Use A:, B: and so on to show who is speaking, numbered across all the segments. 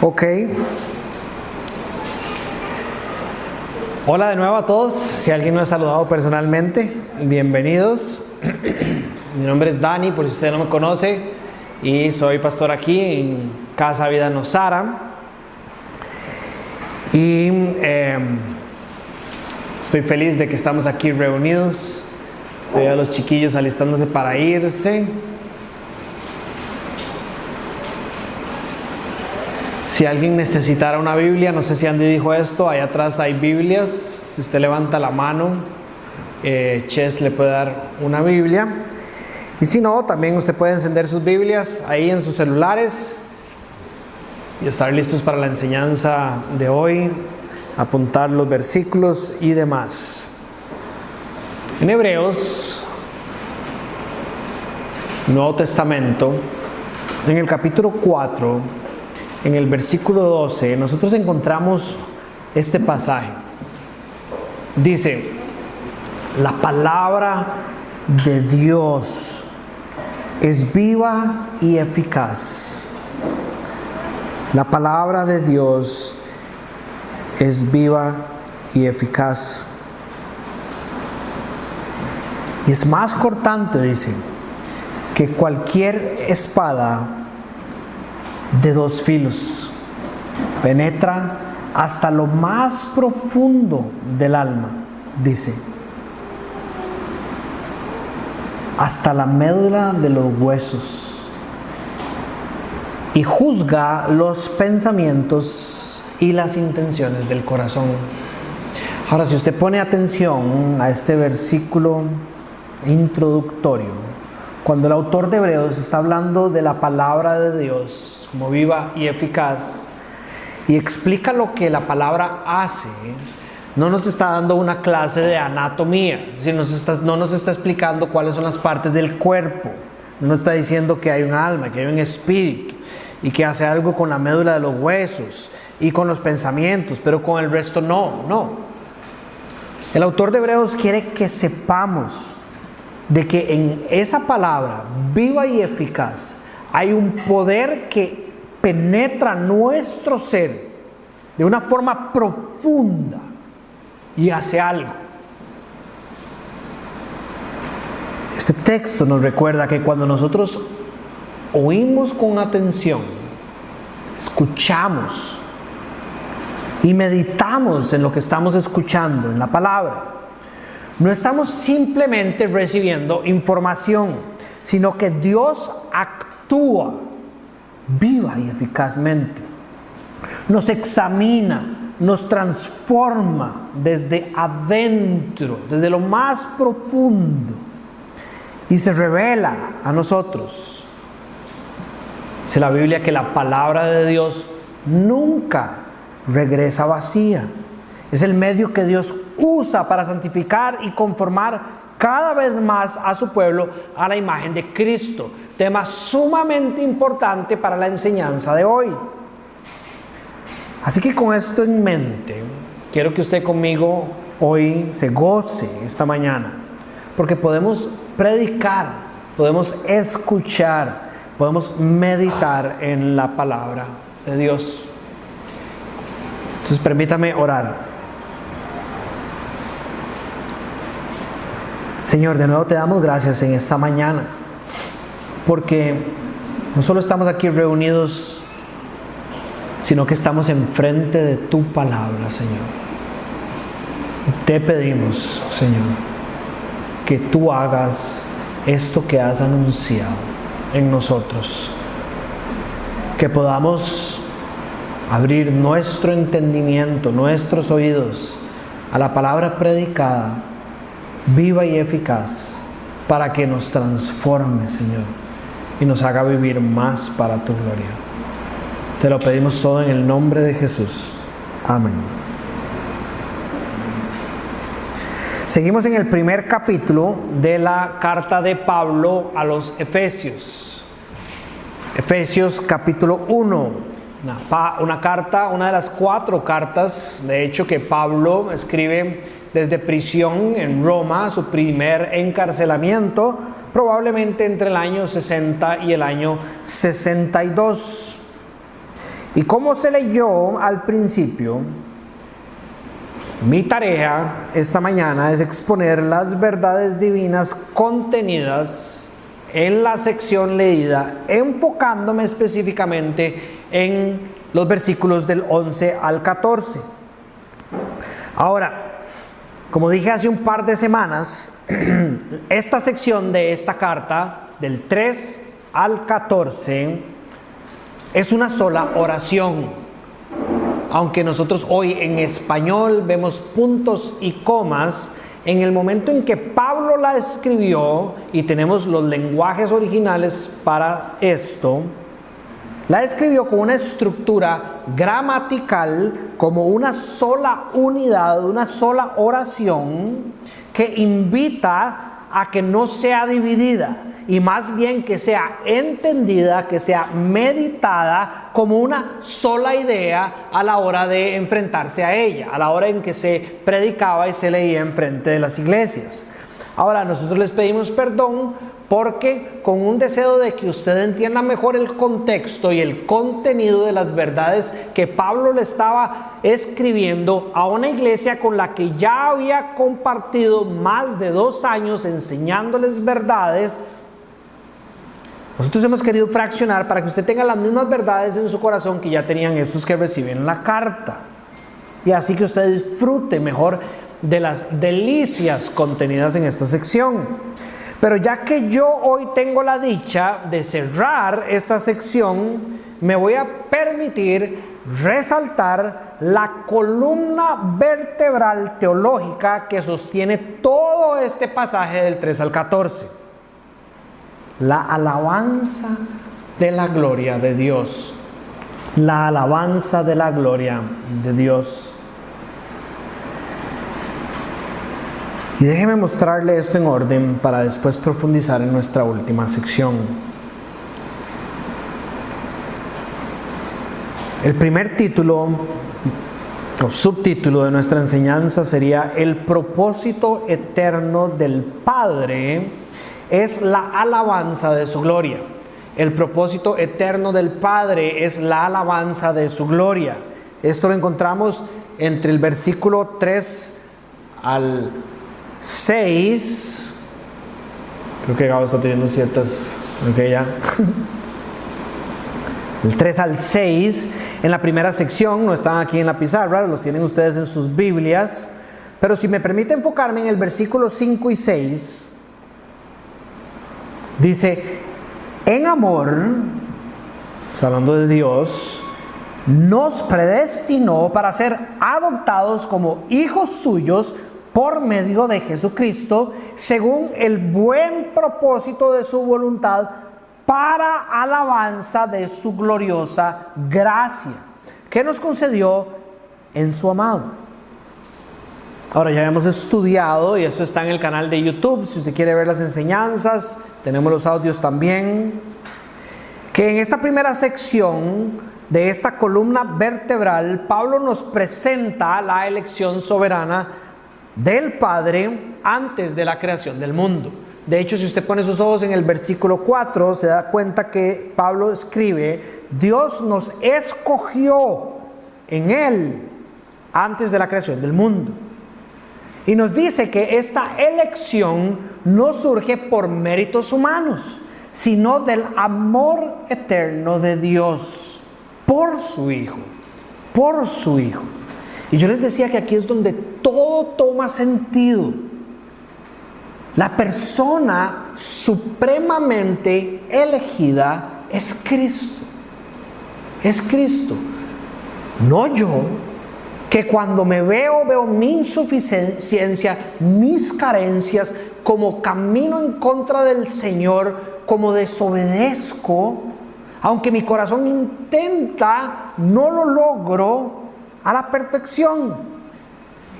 A: Ok. Hola de nuevo a todos. Si alguien no ha saludado personalmente, bienvenidos. Mi nombre es Dani, por si usted no me conoce, y soy pastor aquí en Casa Vida Nosara. Y estoy feliz de que estamos aquí reunidos. Veo a los chiquillos alistándose para irse. Si alguien necesitara una Biblia, no sé si Andy dijo esto, allá atrás hay Biblias. Si usted levanta la mano, Ches le puede dar una Biblia. Y si no, también usted puede encender sus Biblias ahí en sus celulares y estar listos para la enseñanza de hoy, apuntar los versículos y demás. En Hebreos, Nuevo Testamento, en el capítulo 4, en el versículo 12, nosotros encontramos este pasaje. Dice: la palabra de Dios es viva y eficaz. La palabra de Dios es viva y eficaz. Y es más cortante, dice, que cualquier espada de dos filos. Penetra hasta lo más profundo del alma, dice, hasta la médula de los huesos, y juzga los pensamientos y las intenciones del corazón. Ahora, si usted pone atención a este versículo introductorio, cuando el autor de Hebreos está hablando de la palabra de Dios como viva y eficaz, y explica lo que la palabra hace, no nos está dando una clase de anatomía, es decir, no nos está explicando cuáles son las partes del cuerpo, no nos está diciendo que hay un alma, que hay un espíritu, y que hace algo con la médula de los huesos, y con los pensamientos, pero con el resto no. El autor de Hebreos quiere que sepamos de que en esa palabra viva y eficaz hay un poder que penetra nuestro ser de una forma profunda y hace algo. Este texto nos recuerda que cuando nosotros oímos con atención, escuchamos y meditamos en lo que estamos escuchando, en la palabra, no estamos simplemente recibiendo información, sino que Dios actúa viva y eficazmente. Nos examina, nos transforma desde adentro, desde lo más profundo, y se revela a nosotros. Dice la Biblia que la palabra de Dios nunca regresa vacía. Es el medio que Dios usa para santificar y conformar cada vez más a su pueblo a la imagen de Cristo. Tema sumamente importante para la enseñanza de hoy. Así que con esto en mente, quiero que usted conmigo hoy se goce esta mañana, porque podemos predicar, podemos escuchar, podemos meditar en la palabra de Dios. Entonces permítame orar. Señor, de nuevo te damos gracias en esta mañana, porque no solo estamos aquí reunidos, sino que estamos enfrente de tu palabra, Señor. Y te pedimos, Señor, que tú hagas esto que has anunciado en nosotros, que podamos abrir nuestro entendimiento, nuestros oídos a la palabra predicada, viva y eficaz, para que nos transforme, Señor, y nos haga vivir más para tu gloria. Te lo pedimos todo en el nombre de Jesús. Amén. Seguimos en el primer capítulo de la carta de Pablo a los Efesios. Efesios capítulo 1. Una carta, una de las 4 cartas, de hecho, que Pablo escribe desde prisión en Roma, su primer encarcelamiento, probablemente entre el año 60 y el año 62. Y como se leyó al principio, mi tarea esta mañana es exponer las verdades divinas contenidas en la sección leída, enfocándome específicamente en los versículos del 11 al 14. Ahora, como dije hace un par de semanas, esta sección de esta carta, del 3 al 14, es una sola oración. Aunque nosotros hoy en español vemos puntos y comas, en el momento en que Pablo la escribió, y tenemos los lenguajes originales para esto, la escribió con una estructura gramatical, como una sola unidad, una sola oración, que invita a que no sea dividida, y más bien que sea entendida, que sea meditada como una sola idea a la hora de enfrentarse a ella, a la hora en que se predicaba y se leía en frente de las iglesias. Ahora, nosotros les pedimos perdón porque con un deseo de que usted entienda mejor el contexto y el contenido de las verdades que Pablo le estaba escribiendo a una iglesia con la que ya había compartido más de 2 años enseñándoles verdades, nosotros hemos querido fraccionar para que usted tenga las mismas verdades en su corazón que ya tenían estos que reciben la carta, y así que usted disfrute mejor de las delicias contenidas en esta sección. Pero ya que yo hoy tengo la dicha de cerrar esta sección, me voy a permitir resaltar la columna vertebral teológica que sostiene todo este pasaje del 3 al 14. La alabanza de la gloria de Dios. La alabanza de la gloria de Dios. Y déjeme mostrarle esto en orden para después profundizar en nuestra última sección. El primer título o subtítulo de nuestra enseñanza sería: el propósito eterno del Padre es la alabanza de su gloria. El propósito eterno del Padre es la alabanza de su gloria. Esto lo encontramos entre el versículo 3 al 6. Creo que Gabo está teniendo ciertas... Ok, ya. Del 3 al 6, en la primera sección, no están aquí en la pizarra, los tienen ustedes en sus Biblias, pero si me permite enfocarme en el versículo 5 y 6, dice: en amor, está hablando de Dios, nos predestinó para ser adoptados como hijos suyos por medio de Jesucristo, según el buen propósito de su voluntad, para alabanza de su gloriosa gracia, que nos concedió en su amado. Ahora, ya hemos estudiado, y esto está en el canal de YouTube, si usted quiere ver las enseñanzas, tenemos los audios también, que en esta primera sección de esta columna vertebral, Pablo nos presenta la elección soberana del Padre antes de la creación del mundo. De hecho, si usted pone sus ojos en el versículo 4, se da cuenta que Pablo escribe: Dios nos escogió en Él antes de la creación del mundo. Y nos dice que esta elección no surge por méritos humanos, sino del amor eterno de Dios por su Hijo, por su Hijo. Y yo les decía que aquí es donde todo toma sentido. La persona supremamente elegida es Cristo. Es Cristo. No yo, que cuando me veo mi insuficiencia, mis carencias, como camino en contra del Señor, como desobedezco, aunque mi corazón intenta, no lo logro a la perfección.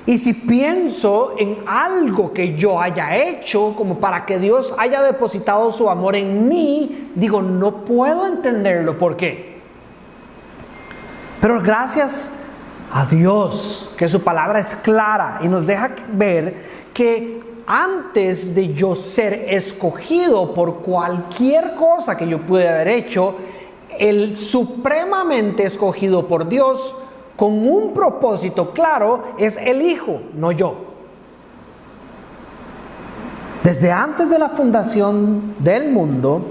A: Y si pienso en algo que yo haya hecho como para que Dios haya depositado su amor en mí, digo, no puedo entenderlo. ¿Por qué? Pero gracias a Dios, que su palabra es clara y nos deja ver que antes de yo ser escogido por cualquier cosa que yo pude haber hecho, el supremamente escogido por Dios con un propósito claro es el Hijo, no yo. Desde antes de la fundación del mundo,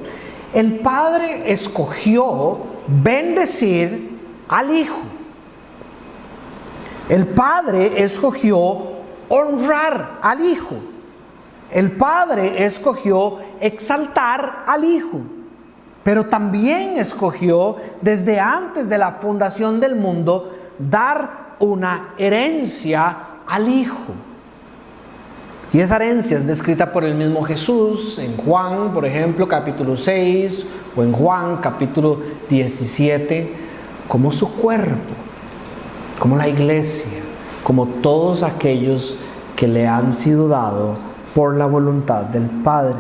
A: el Padre escogió bendecir al Hijo. El Padre escogió honrar al Hijo. El Padre escogió exaltar al Hijo. Pero también escogió, desde antes de la fundación del mundo, dar una herencia al Hijo. Y esa herencia es descrita por el mismo Jesús en Juan, por ejemplo, capítulo 6, o en Juan, capítulo 17, como su cuerpo, como la iglesia, como todos aquellos que le han sido dados por la voluntad del Padre.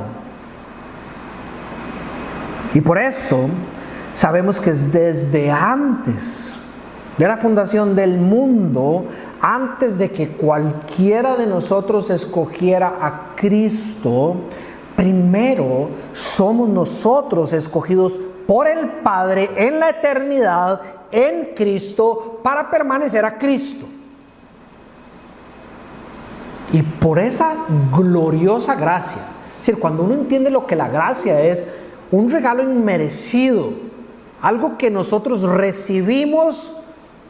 A: Y por esto sabemos que es desde antes de la fundación del mundo, antes de que cualquiera de nosotros escogiera a Cristo, primero somos nosotros escogidos por el Padre en la eternidad, en Cristo, para permanecer a Cristo. Y por esa gloriosa gracia, es decir, cuando uno entiende lo que la gracia es, un regalo inmerecido, algo que nosotros recibimos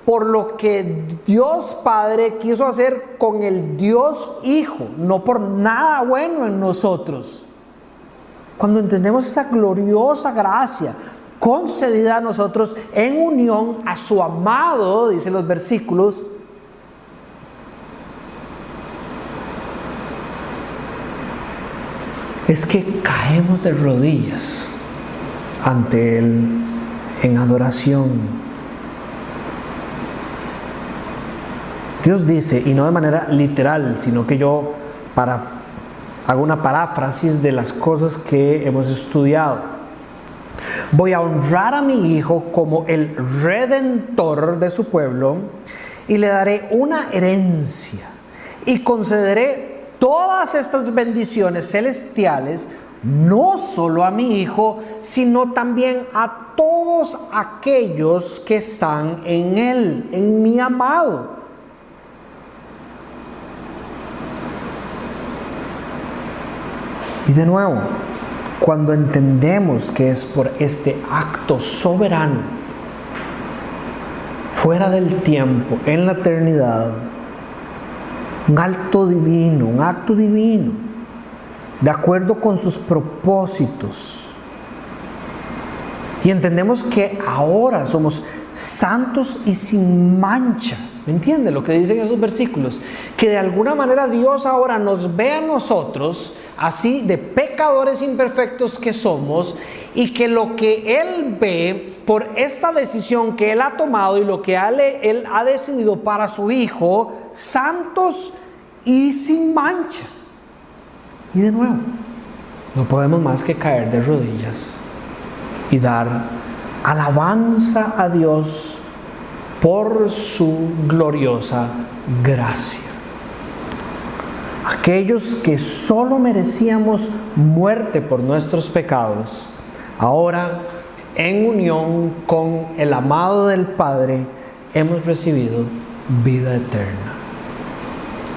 A: por lo que Dios Padre quiso hacer con el Dios Hijo, no por nada bueno en nosotros. Cuando entendemos esa gloriosa gracia concedida a nosotros en unión a su amado, dicen los versículos, es que caemos de rodillas ante Él en adoración. Dios dice, y no de manera literal, sino que yo hago una paráfrasis de las cosas que hemos estudiado. Voy a honrar a mi Hijo como el redentor de su pueblo y le daré una herencia y concederé todas estas bendiciones celestiales, no solo a mi Hijo, sino también a todos aquellos que están en Él, en mi amado. Y de nuevo, cuando entendemos que es por este acto soberano, fuera del tiempo, en la eternidad, un acto divino, de acuerdo con sus propósitos. Y entendemos que ahora somos santos y sin mancha. ¿Me entiende lo que dicen esos versículos? Que de alguna manera Dios ahora nos ve a nosotros, así de pecadores imperfectos que somos, y que lo que Él ve por esta decisión que Él ha tomado y lo que Él ha decidido para su Hijo, santos y sin mancha. Y de nuevo, no podemos más que caer de rodillas y dar alabanza a Dios por su gloriosa gracia. Aquellos que solo merecíamos muerte por nuestros pecados, ahora en unión con el amado del Padre, hemos recibido vida eterna.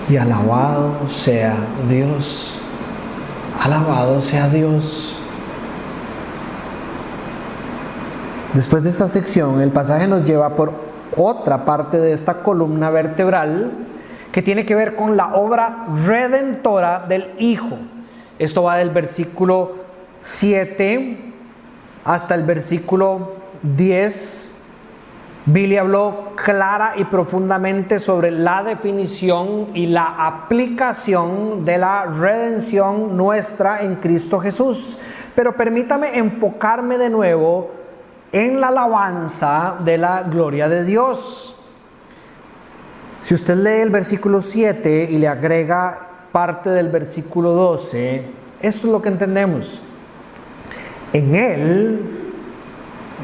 A: Y alabado sea Dios. Alabado sea Dios. Después de esta sección, el pasaje nos lleva por otra parte de esta columna vertebral que tiene que ver con la obra redentora del Hijo. Esto va del versículo 7 hasta el versículo 10. Billy habló clara y profundamente sobre la definición y la aplicación de la redención nuestra en Cristo Jesús. Pero permítame enfocarme de nuevo en la alabanza de la gloria de Dios. Si usted lee el versículo 7 y le agrega parte del versículo 12, esto es lo que entendemos. En Él,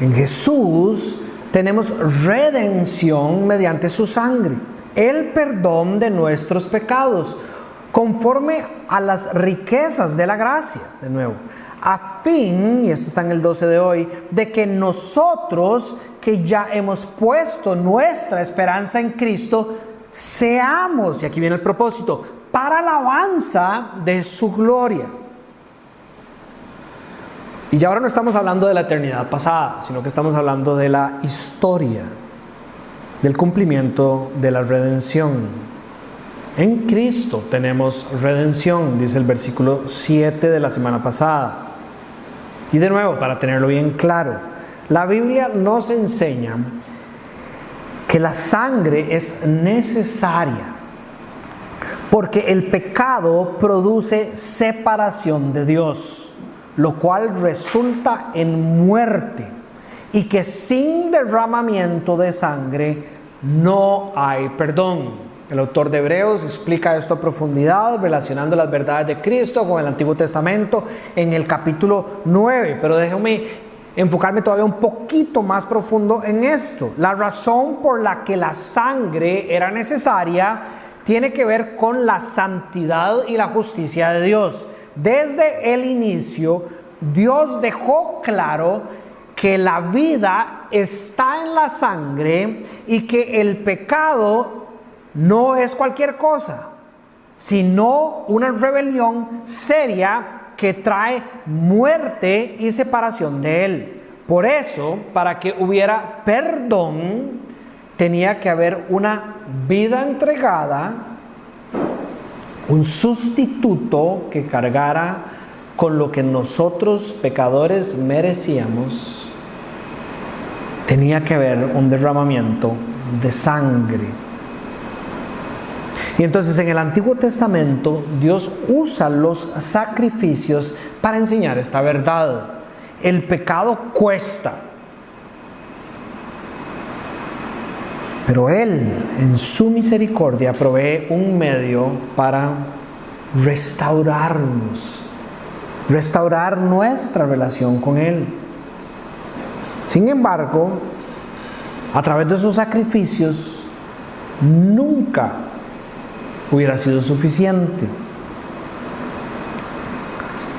A: en Jesús, tenemos redención mediante su sangre, el perdón de nuestros pecados, conforme a las riquezas de la gracia, de nuevo, a fin, y esto está en el 12 de hoy, de que nosotros que ya hemos puesto nuestra esperanza en Cristo, seamos, y aquí viene el propósito, para alabanza de su gloria. Y ya ahora no estamos hablando de la eternidad pasada, sino que estamos hablando de la historia, del cumplimiento de la redención. En Cristo tenemos redención, dice el versículo 7 de la semana pasada. Y de nuevo, para tenerlo bien claro, la Biblia nos enseña que la sangre es necesaria porque el pecado produce separación de Dios, lo cual resulta en muerte, y que sin derramamiento de sangre no hay perdón. El autor de Hebreos explica esto a profundidad, relacionando las verdades de Cristo con el Antiguo Testamento en el capítulo 9. Pero déjenme enfocarme todavía un poquito más profundo en esto. La razón por la que la sangre era necesaria tiene que ver con la santidad y la justicia de Dios. Desde el inicio, Dios dejó claro que la vida está en la sangre y que el pecado no es cualquier cosa, sino una rebelión seria que trae muerte y separación de Él. Por eso, para que hubiera perdón, tenía que haber una vida entregada, un sustituto que cargara con lo que nosotros pecadores merecíamos. Tenía que haber un derramamiento de sangre. Y entonces en el Antiguo Testamento Dios usa los sacrificios para enseñar esta verdad. El pecado cuesta, pero Él en su misericordia provee un medio para restaurarnos, restaurar nuestra relación con Él. Sin embargo, a través de esos sacrificios nunca hubiera sido suficiente.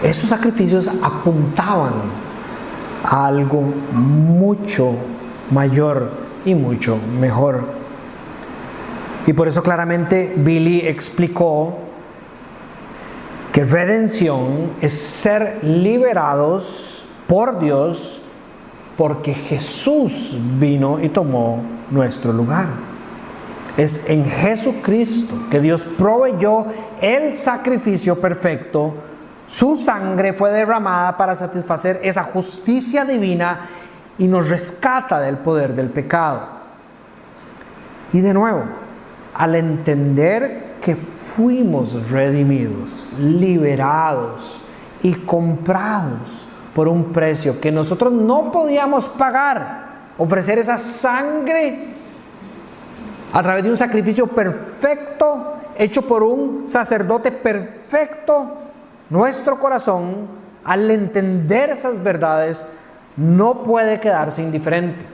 A: Esos sacrificios apuntaban a algo mucho mayor y mucho mejor. Y por eso claramente Billy explicó que redención es ser liberados por Dios porque Jesús vino y tomó nuestro lugar. Es en Jesucristo que Dios proveyó el sacrificio perfecto. Su sangre fue derramada para satisfacer esa justicia divina y nos rescata del poder del pecado. Y de nuevo, al entender que fuimos redimidos, liberados y comprados por un precio que nosotros no podíamos pagar, ofrecer esa sangre a través de un sacrificio perfecto, hecho por un sacerdote perfecto, nuestro corazón, al entender esas verdades, no puede quedarse indiferente,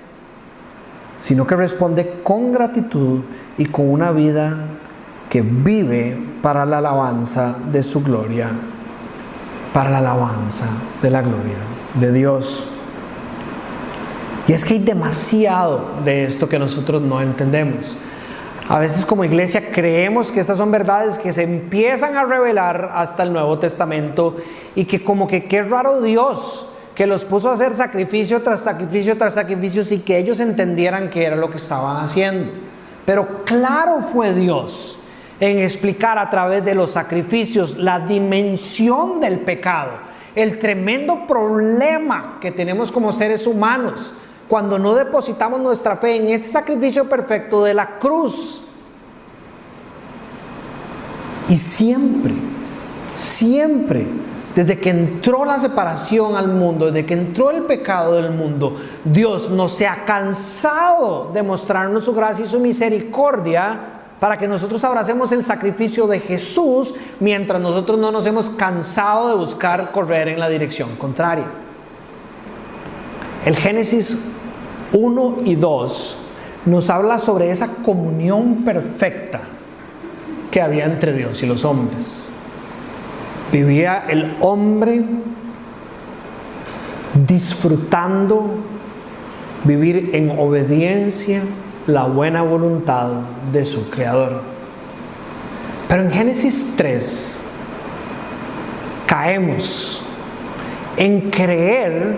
A: sino que responde con gratitud y con una vida que vive para la alabanza de su gloria, para la alabanza de la gloria de Dios. Y es que hay demasiado de esto que nosotros no entendemos. A veces como iglesia creemos que estas son verdades que se empiezan a revelar hasta el Nuevo Testamento y que como que qué raro Dios que los puso a hacer sacrificio tras sacrificio tras sacrificio sin que ellos entendieran qué era lo que estaban haciendo. Pero claro fue Dios en explicar a través de los sacrificios la dimensión del pecado, el tremendo problema que tenemos como seres humanos cuando no depositamos nuestra fe en ese sacrificio perfecto de la cruz. Y siempre, desde que entró la separación al mundo, desde que entró el pecado del mundo, Dios no se ha cansado de mostrarnos su gracia y su misericordia para que nosotros abracemos el sacrificio de Jesús, mientras nosotros no nos hemos cansado de buscar correr en la dirección contraria. El Génesis 1 y 2 nos habla sobre esa comunión perfecta que había entre Dios y los hombres. Vivía el hombre disfrutando vivir en obediencia la buena voluntad de su Creador. Pero en Génesis 3 caemos en creer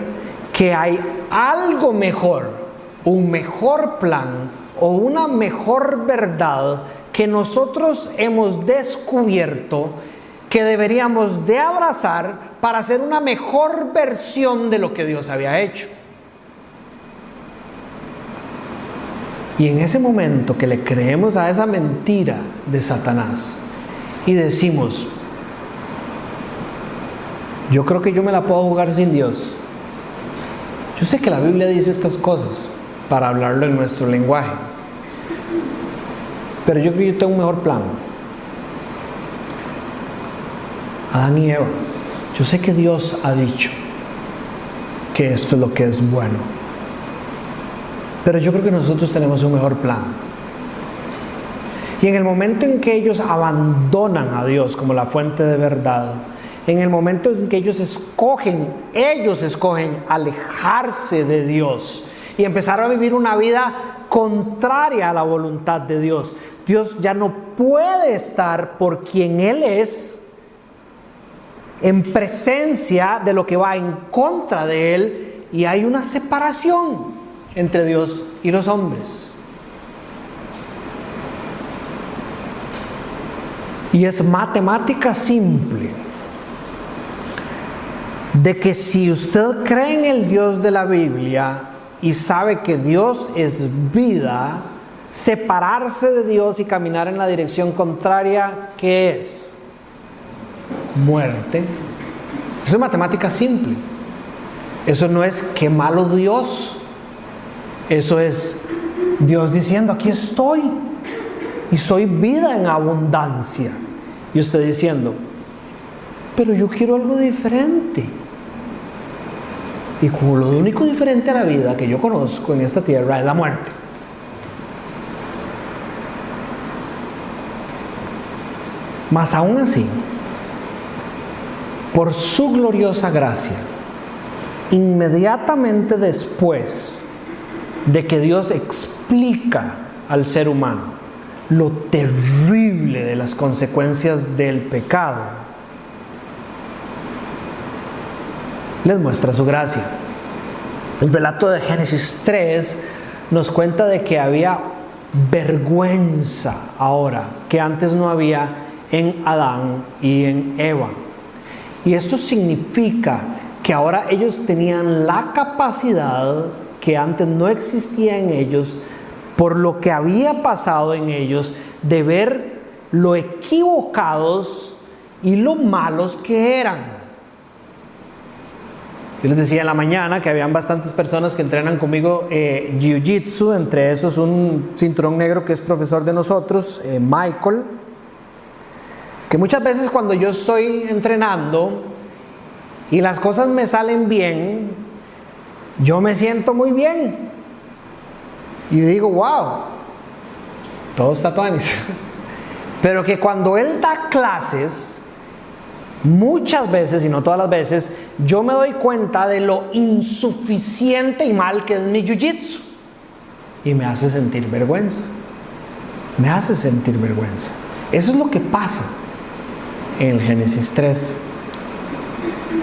A: que hay algo mejor, un mejor plan o una mejor verdad que nosotros hemos descubierto que deberíamos de abrazar para hacer una mejor versión de lo que Dios había hecho. Y en ese momento que le creemos a esa mentira de Satanás y decimos, yo creo que yo me la puedo jugar sin Dios. Yo sé que la Biblia dice estas cosas para hablarlo en nuestro lenguaje, pero yo creo que yo tengo un mejor plan. Adán y Eva, yo sé que Dios ha dicho que esto es lo que es bueno, pero yo creo que nosotros tenemos un mejor plan. Y en el momento en que ellos abandonan a Dios como la fuente de verdad, en el momento en que ellos escogen alejarse de Dios y empezar a vivir una vida contraria a la voluntad de Dios, Dios ya no puede estar por quien Él es, en presencia de lo que va en contra de Él, y hay una separación entre Dios y los hombres. Y es matemática simple de que si usted cree en el Dios de la Biblia y sabe que Dios es vida, separarse de Dios y caminar en la dirección contraria, ¿qué es? Muerte. Eso es matemática simple. Eso no es qué malo Dios. Eso es Dios diciendo, aquí estoy y soy vida en abundancia. Y usted diciendo, pero yo quiero algo diferente. Y como lo único diferente a la vida que yo conozco en esta tierra es la muerte. Mas aún así, por su gloriosa gracia, inmediatamente después de que Dios explica al ser humano lo terrible de las consecuencias del pecado, les muestra su gracia. El relato de Génesis 3 nos cuenta de que había vergüenza ahora que antes no había en Adán y en Eva. Y esto significa que ahora ellos tenían la capacidad que antes no existía en ellos, por lo que había pasado en ellos, de ver lo equivocados y lo malos que eran. Yo les decía en la mañana que habían bastantes personas que entrenan conmigo Jiu-Jitsu, entre esos un cinturón negro que es profesor de nosotros, Michael, que muchas veces cuando yo estoy entrenando y las cosas me salen bien, yo me siento muy bien y digo, wow, todo está tuanis. Pero que cuando él da clases, muchas veces, y no todas las veces, yo me doy cuenta de lo insuficiente y mal que es mi jiu-jitsu, y me hace sentir vergüenza. Me hace sentir vergüenza. Eso es lo que pasa en el Génesis 3.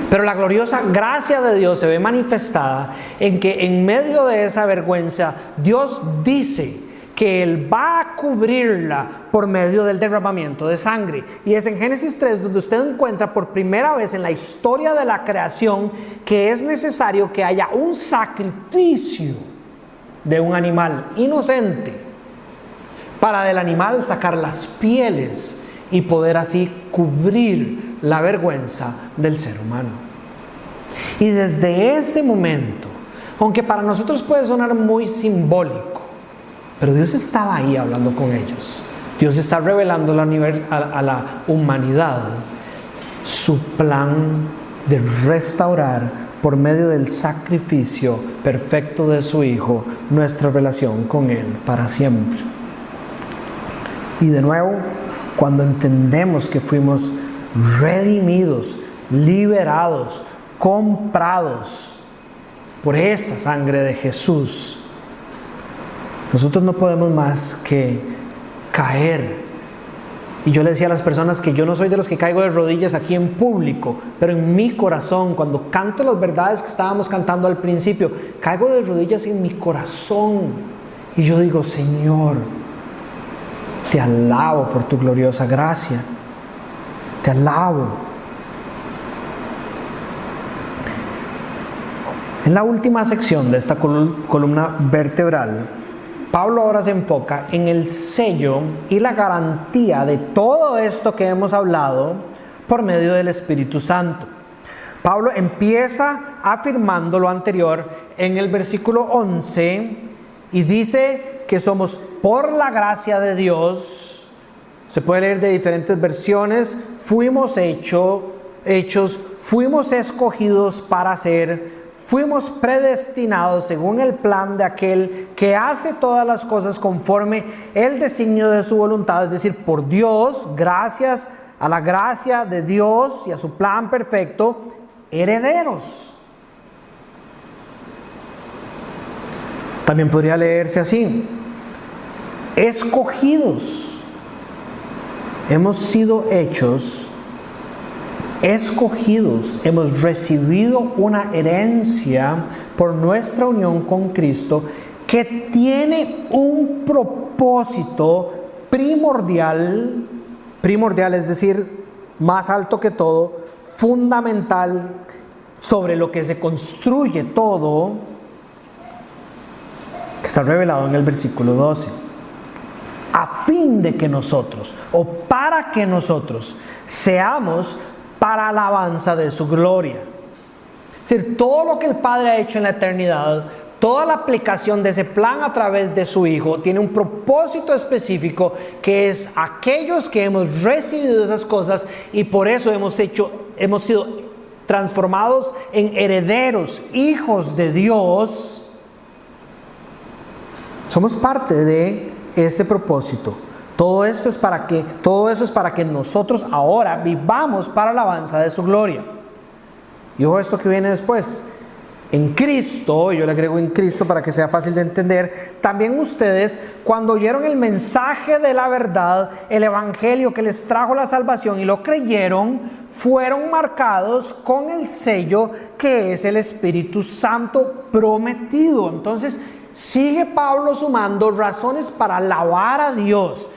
A: Pero la gloriosa gracia de Dios se ve manifestada en que en medio de esa vergüenza, Dios dice que Él va a cubrirla por medio del derramamiento de sangre. Y es en Génesis 3 donde usted encuentra por primera vez en la historia de la creación que es necesario que haya un sacrificio de un animal inocente para del animal sacar las pieles y poder así cubrir la vergüenza del ser humano. Y desde ese momento, aunque para nosotros puede sonar muy simbólico, pero Dios estaba ahí hablando con ellos. Dios está revelando a la humanidad su plan de restaurar por medio del sacrificio perfecto de su Hijo nuestra relación con Él para siempre. Y de nuevo, cuando entendemos que fuimos redimidos, liberados, comprados por esa sangre de Jesús, nosotros no podemos más que caer. Y yo le decía a las personas que yo no soy de los que caigo de rodillas aquí en público, pero en mi corazón, cuando canto las verdades que estábamos cantando al principio, caigo de rodillas en mi corazón. Y yo digo, Señor, te alabo por tu gloriosa gracia. Te alabo. En la última sección de esta columna vertebral, Pablo ahora se enfoca en el sello y la garantía de todo esto que hemos hablado por medio del Espíritu Santo. Pablo empieza afirmando lo anterior en el versículo 11 y dice que somos por la gracia de Dios. Se puede leer de diferentes versiones. Fuimos hechos, fuimos escogidos para ser. Fuimos predestinados según el plan de aquel que hace todas las cosas conforme el designio de su voluntad, es decir, por Dios, gracias a la gracia de Dios y a su plan perfecto, herederos. También podría leerse así: escogidos. Hemos sido hechos escogidos, hemos recibido una herencia por nuestra unión con Cristo que tiene un propósito primordial, es decir, más alto que todo, fundamental, sobre lo que se construye todo, que está revelado en el versículo 12. A fin de que nosotros, o para que nosotros, seamos para alabanza de su gloria. Es decir, todo lo que el Padre ha hecho en la eternidad, toda la aplicación de ese plan a través de su Hijo, tiene un propósito específico, que es aquellos que hemos recibido esas cosas y por eso hemos sido transformados en herederos, hijos de Dios. Somos parte de este propósito. Todo eso es para que nosotros ahora vivamos para la alabanza de su gloria. Y ojo esto que viene después. En Cristo, yo le agrego en Cristo para que sea fácil de entender, también ustedes, cuando oyeron el mensaje de la verdad, el evangelio que les trajo la salvación y lo creyeron, fueron marcados con el sello que es el Espíritu Santo prometido. Entonces, sigue Pablo sumando razones para alabar a Dios.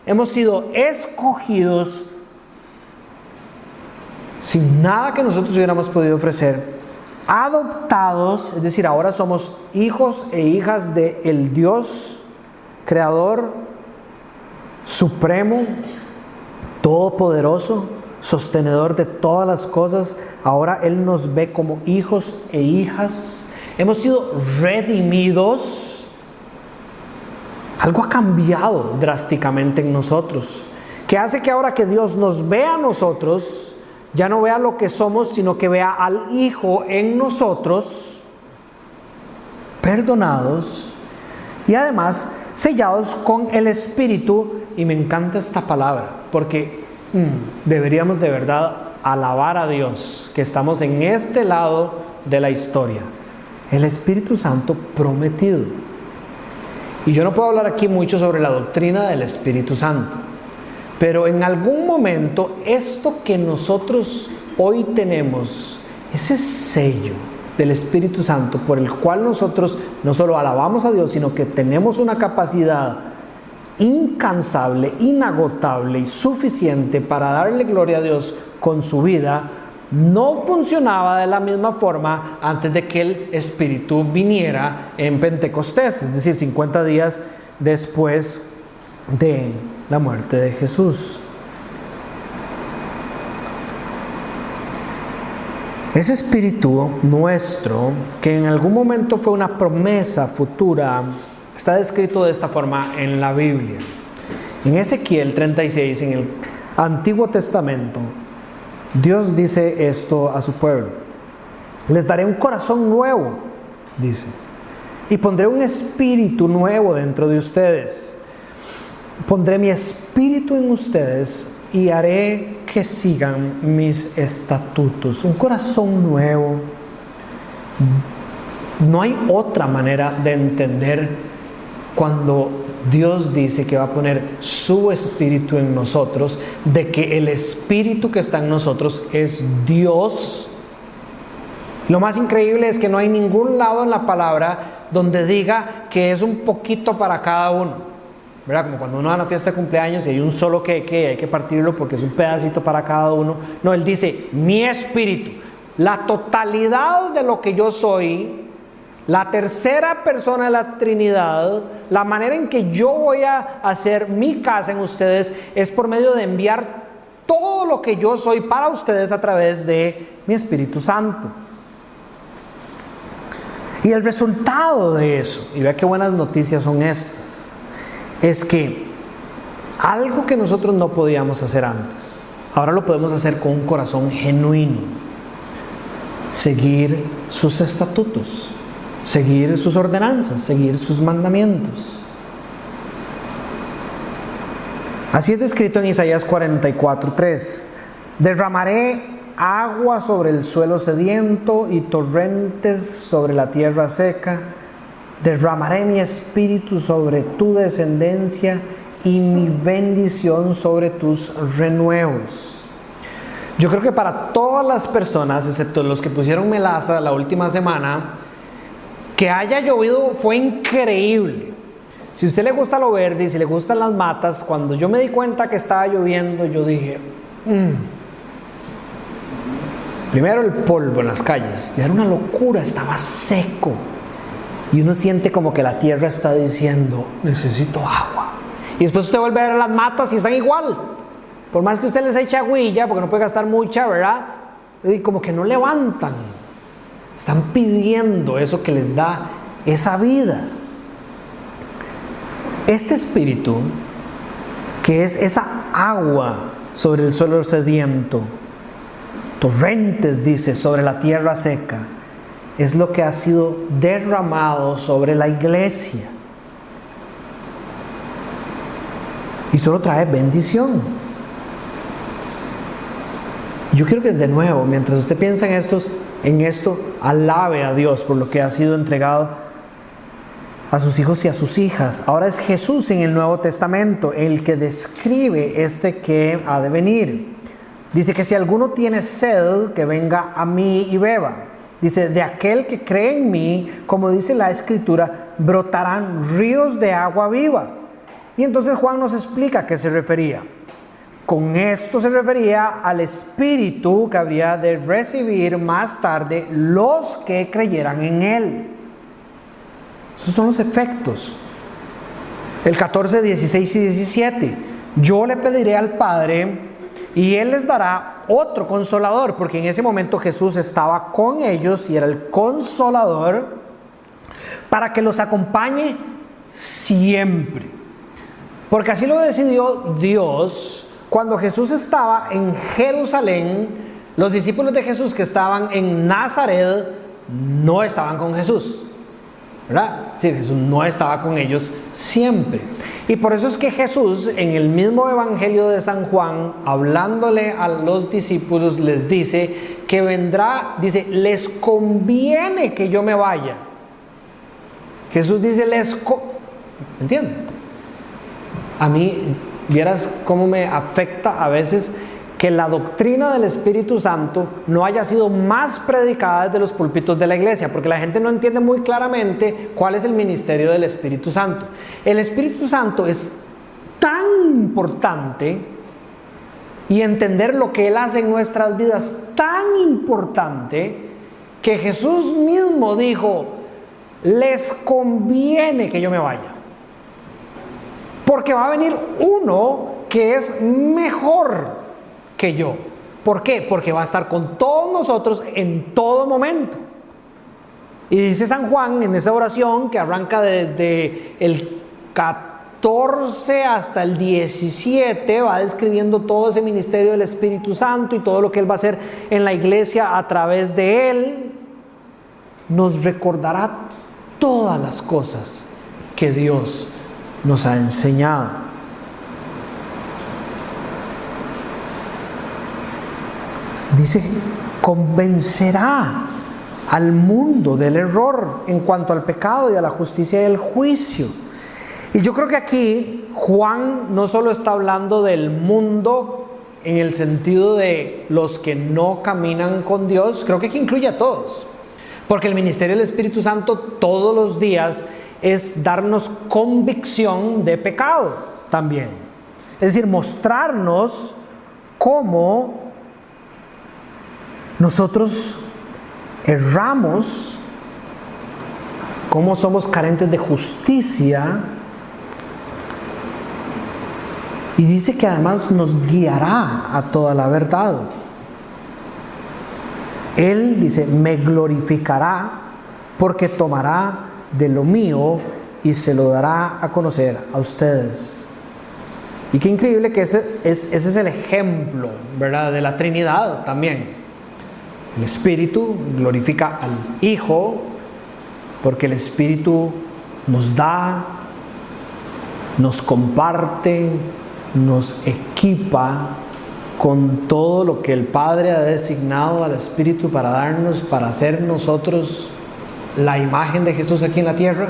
A: Hemos sido escogidos sin nada que nosotros hubiéramos podido ofrecer, adoptados, es decir, ahora somos hijos e hijas del Dios creador, supremo, todopoderoso, sostenedor de todas las cosas. Ahora Él nos ve como hijos e hijas. Hemos sido redimidos. Algo ha cambiado drásticamente en nosotros, que hace que ahora que Dios nos vea a nosotros, ya no vea lo que somos, sino que vea al Hijo en nosotros, perdonados y además sellados con el Espíritu. Y me encanta esta palabra, porque deberíamos de verdad alabar a Dios, que estamos en este lado de la historia. El Espíritu Santo prometido. Y yo no puedo hablar aquí mucho sobre la doctrina del Espíritu Santo, pero en algún momento esto que nosotros hoy tenemos, ese sello del Espíritu Santo por el cual nosotros no solo alabamos a Dios, sino que tenemos una capacidad incansable, inagotable y suficiente para darle gloria a Dios con su vida, no funcionaba de la misma forma antes de que el Espíritu viniera en Pentecostés, es decir, 50 días después de la muerte de Jesús. Ese Espíritu nuestro, que en algún momento fue una promesa futura, está descrito de esta forma en la Biblia. En Ezequiel 36, en el Antiguo Testamento, Dios dice esto a su pueblo: les daré un corazón nuevo, dice, y pondré un espíritu nuevo dentro de ustedes. Pondré mi espíritu en ustedes y haré que sigan mis estatutos. Un corazón nuevo, No hay otra manera de entender cuando Dios dice que va a poner su espíritu en nosotros, de que el espíritu que está en nosotros es Dios. Lo más increíble es que no hay ningún lado en la palabra donde diga que es un poquito para cada uno, ¿verdad? Como cuando uno va a una fiesta de cumpleaños y hay un solo queque, hay que partirlo porque es un pedacito para cada uno. No, Él dice, mi espíritu, la totalidad de lo que yo soy, la tercera persona de la Trinidad, la manera en que yo voy a hacer mi casa en ustedes es por medio de enviar todo lo que yo soy para ustedes a través de mi Espíritu Santo. Y el resultado de eso, y vea qué buenas noticias son estas, es que algo que nosotros no podíamos hacer antes, ahora lo podemos hacer con un corazón genuino. Seguir sus estatutos, seguir sus ordenanzas, seguir sus mandamientos. Así es descrito en Isaías 44:3. Derramaré agua sobre el suelo sediento y torrentes sobre la tierra seca. Derramaré mi espíritu sobre tu descendencia y mi bendición sobre tus renuevos. Yo creo que para todas las personas, excepto los que pusieron melaza la última semana, que haya llovido fue increíble. Si a usted le gusta lo verde y si le gustan las matas, cuando yo me di cuenta que estaba lloviendo, yo dije, Primero el polvo en las calles, ya era una locura, estaba seco. Y uno siente como que la tierra está diciendo, necesito agua. Y después usted vuelve a ver las matas y están igual. Por más que usted les eche agüilla, porque no puede gastar mucha, ¿verdad? Y como que no levantan. Están pidiendo eso que les da esa vida. Este espíritu, que es esa agua sobre el suelo sediento, torrentes, dice, sobre la tierra seca, es lo que ha sido derramado sobre la iglesia. Y solo trae bendición. Yo quiero que de nuevo, mientras usted piensa en esto, alabe a Dios por lo que ha sido entregado a sus hijos y a sus hijas. Ahora es Jesús en el Nuevo Testamento el que describe este que ha de venir. Dice que si alguno tiene sed, que venga a mí y beba. Dice, de aquel que cree en mí, como dice la Escritura, brotarán ríos de agua viva. Y entonces Juan nos explica a qué se refería. Con esto se refería al Espíritu que habría de recibir más tarde los que creyeran en Él. Esos son los efectos. El 14, 16 y 17. Yo le pediré al Padre y Él les dará otro consolador, porque en ese momento Jesús estaba con ellos y era el consolador, para que los acompañe siempre. Porque así lo decidió Dios. Cuando Jesús estaba en Jerusalén, los discípulos de Jesús que estaban en Nazaret no estaban con Jesús, ¿verdad? Sí, Jesús no estaba con ellos siempre. Y por eso es que Jesús, en el mismo Evangelio de San Juan, hablándole a los discípulos, les dice que vendrá, dice, les conviene que yo me vaya. Jesús dice, ¿entienden? A mí, vieras cómo me afecta a veces que la doctrina del Espíritu Santo no haya sido más predicada desde los púlpitos de la iglesia, porque la gente no entiende muy claramente cuál es el ministerio del Espíritu Santo. El Espíritu Santo es tan importante, y entender lo que Él hace en nuestras vidas tan importante, que Jesús mismo dijo, les conviene que yo me vaya, porque va a venir uno que es mejor que yo. ¿Por qué? Porque va a estar con todos nosotros en todo momento. Y dice San Juan en esa oración que arranca desde el 14 hasta el 17, va describiendo todo ese ministerio del Espíritu Santo y todo lo que Él va a hacer en la iglesia a través de Él. Nos recordará todas las cosas que Dios nos ha enseñado. Dice, convencerá al mundo del error en cuanto al pecado y a la justicia y el juicio. Y yo creo que aquí Juan no solo está hablando del mundo en el sentido de los que no caminan con Dios, creo que aquí incluye a todos. Porque el ministerio del Espíritu Santo todos los días es darnos convicción de pecado también. Es decir, mostrarnos cómo nosotros erramos, cómo somos carentes de justicia. Y dice que además nos guiará a toda la verdad. Él dice, me glorificará porque tomará de lo mío y se lo dará a conocer a ustedes. Y qué increíble que ese es el ejemplo, ¿verdad?, de la Trinidad también. El Espíritu glorifica al Hijo porque el Espíritu nos da, nos comparte, nos equipa con todo lo que el Padre ha designado al Espíritu para darnos, para hacer nosotros la imagen de Jesús aquí en la tierra.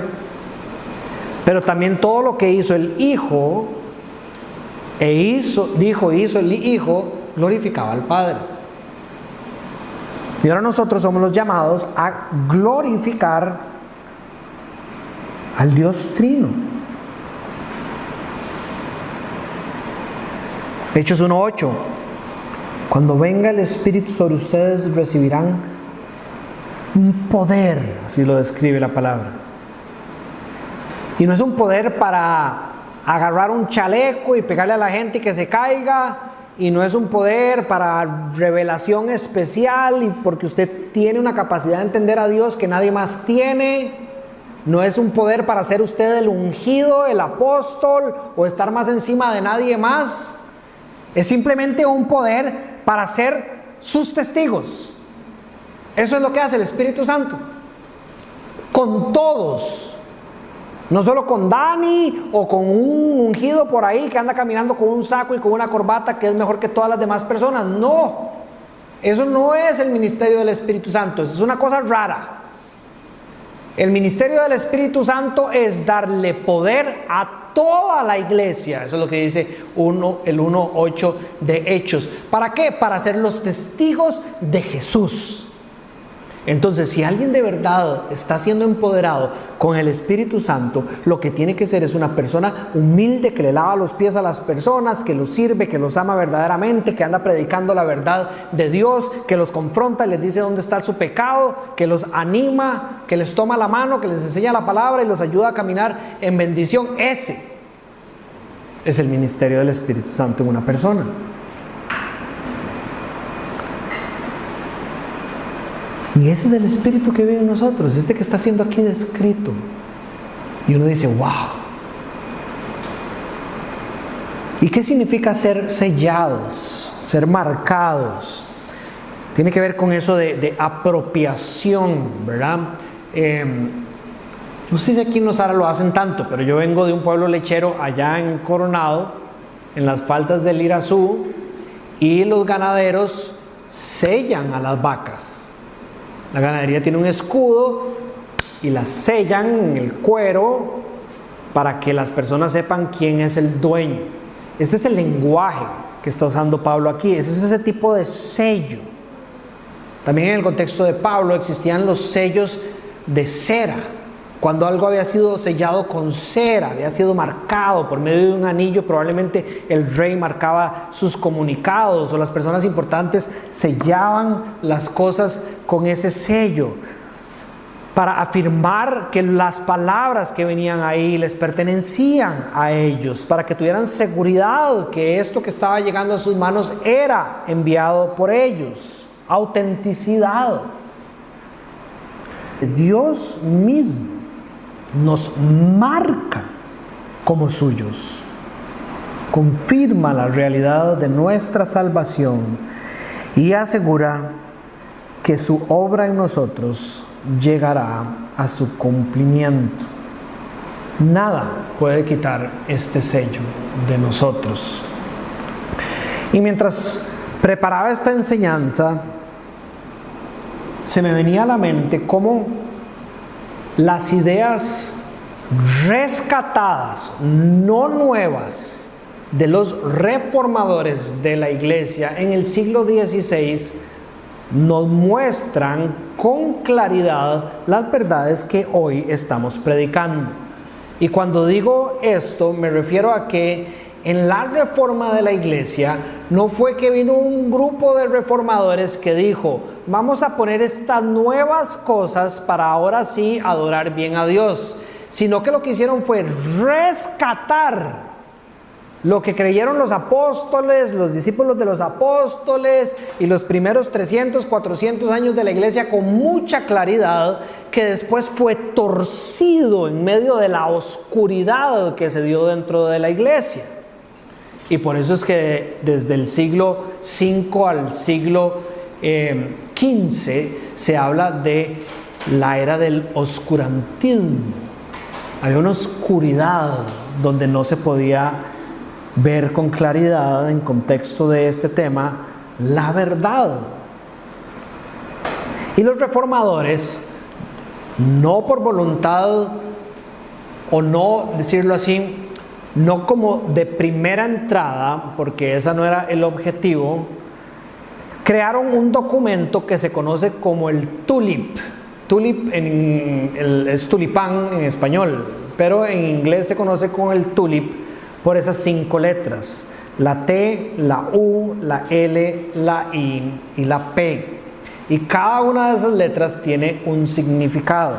A: Pero también todo lo que hizo el Hijo hizo el Hijo, glorificaba al Padre. Y ahora nosotros somos los llamados a glorificar al Dios Trino. Hechos 1:8. Cuando venga el Espíritu sobre ustedes recibirán un poder, así lo describe la palabra. Y no es un poder para agarrar un chaleco y pegarle a la gente y que se caiga, y no es un poder para revelación especial y porque usted tiene una capacidad de entender a Dios que nadie más tiene. No es un poder para ser usted el ungido, el apóstol o estar más encima de nadie más. Es simplemente un poder para ser sus testigos. Eso es lo que hace el Espíritu Santo con todos. No solo con Dani o con un ungido por ahí que anda caminando con un saco y con una corbata que es mejor que todas las demás personas. No, eso no es el ministerio del Espíritu Santo. Eso es una cosa rara. El ministerio del Espíritu Santo es darle poder a toda la iglesia. Eso es lo que dice el 1:8 de Hechos. ¿Para qué? Para ser los testigos de Jesús. Entonces, si alguien de verdad está siendo empoderado con el Espíritu Santo, lo que tiene que ser es una persona humilde que le lava los pies a las personas, que los sirve, que los ama verdaderamente, que anda predicando la verdad de Dios, que los confronta y les dice dónde está su pecado, que los anima, que les toma la mano, que les enseña la palabra y los ayuda a caminar en bendición. Ese es el ministerio del Espíritu Santo en una persona. Y ese es el Espíritu que vive en nosotros, que está siendo aquí descrito. Y uno dice, wow. ¿Y qué significa ser sellados, ser marcados? Tiene que ver con eso de apropiación, ¿verdad? No sé si aquí en Nosara lo hacen tanto, pero yo vengo de un pueblo lechero allá en Coronado, en las faldas del Irazú, y los ganaderos sellan a las vacas. La ganadería tiene un escudo y las sellan en el cuero para que las personas sepan quién es el dueño. Este es el lenguaje que está usando Pablo aquí. Ese es ese tipo de sello. También en el contexto de Pablo existían los sellos de cera. Cuando algo había sido sellado con cera, había sido marcado por medio de un anillo, probablemente el rey marcaba sus comunicados o las personas importantes sellaban las cosas con ese sello para afirmar que las palabras que venían ahí les pertenecían a ellos, para que tuvieran seguridad que esto que estaba llegando a sus manos era enviado por ellos. Autenticidad. Dios mismo nos marca como suyos, confirma la realidad de nuestra salvación y asegura que su obra en nosotros llegará a su cumplimiento. Nada puede quitar este sello de nosotros. Y mientras preparaba esta enseñanza, se me venía a la mente cómo las ideas rescatadas, no nuevas, de los reformadores de la iglesia en el siglo XVI nos muestran con claridad las verdades que hoy estamos predicando. Y cuando digo esto, me refiero a que en la reforma de la iglesia no fue que vino un grupo de reformadores que dijo: vamos a poner estas nuevas cosas para ahora sí adorar bien a Dios, sino que lo que hicieron fue rescatar lo que creyeron los apóstoles, los discípulos de los apóstoles y los primeros 300, 400 años de la iglesia con mucha claridad, que después fue torcido en medio de la oscuridad que se dio dentro de la iglesia. Y por eso es que desde el siglo V al siglo XV se habla de la era del oscurantismo. Había una oscuridad donde no se podía ver con claridad, en contexto de este tema, la verdad. Y los reformadores, no por voluntad, o no decirlo así, no como de primera entrada, porque esa no era el objetivo, crearon un documento que se conoce como el TULIP. TULIP es tulipán en español, pero en inglés se conoce como el TULIP por esas 5 letras: la T, la U, la L, la I y la P. Y cada una de esas letras tiene un significado.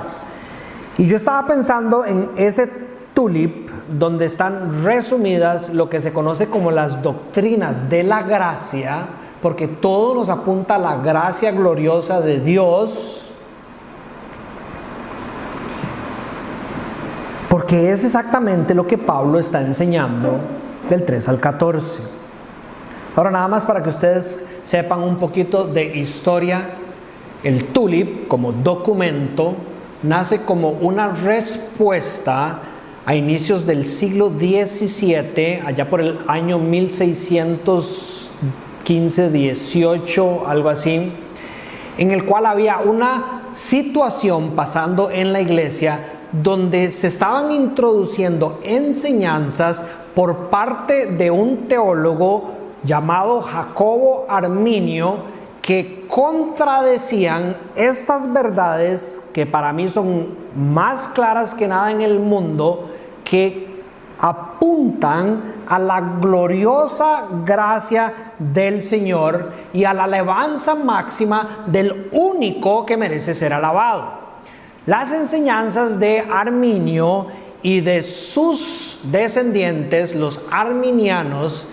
A: Y yo estaba pensando en ese TULIP, donde están resumidas lo que se conoce como las doctrinas de la gracia, porque todo nos apunta a la gracia gloriosa de Dios, porque es exactamente lo que Pablo está enseñando del 3 al 14. Ahora, nada más para que ustedes sepan un poquito de historia, el TULIP como documento nace como una respuesta a inicios del siglo XVII, allá por el año 1615-18, algo así, en el cual había una situación pasando en la iglesia donde se estaban introduciendo enseñanzas por parte de un teólogo llamado Jacobo Arminio, que contradecían estas verdades que para mí son más claras que nada en el mundo, que apuntan a la gloriosa gracia del Señor y a la alabanza máxima del único que merece ser alabado. Las enseñanzas de Arminio y de sus descendientes, los arminianos,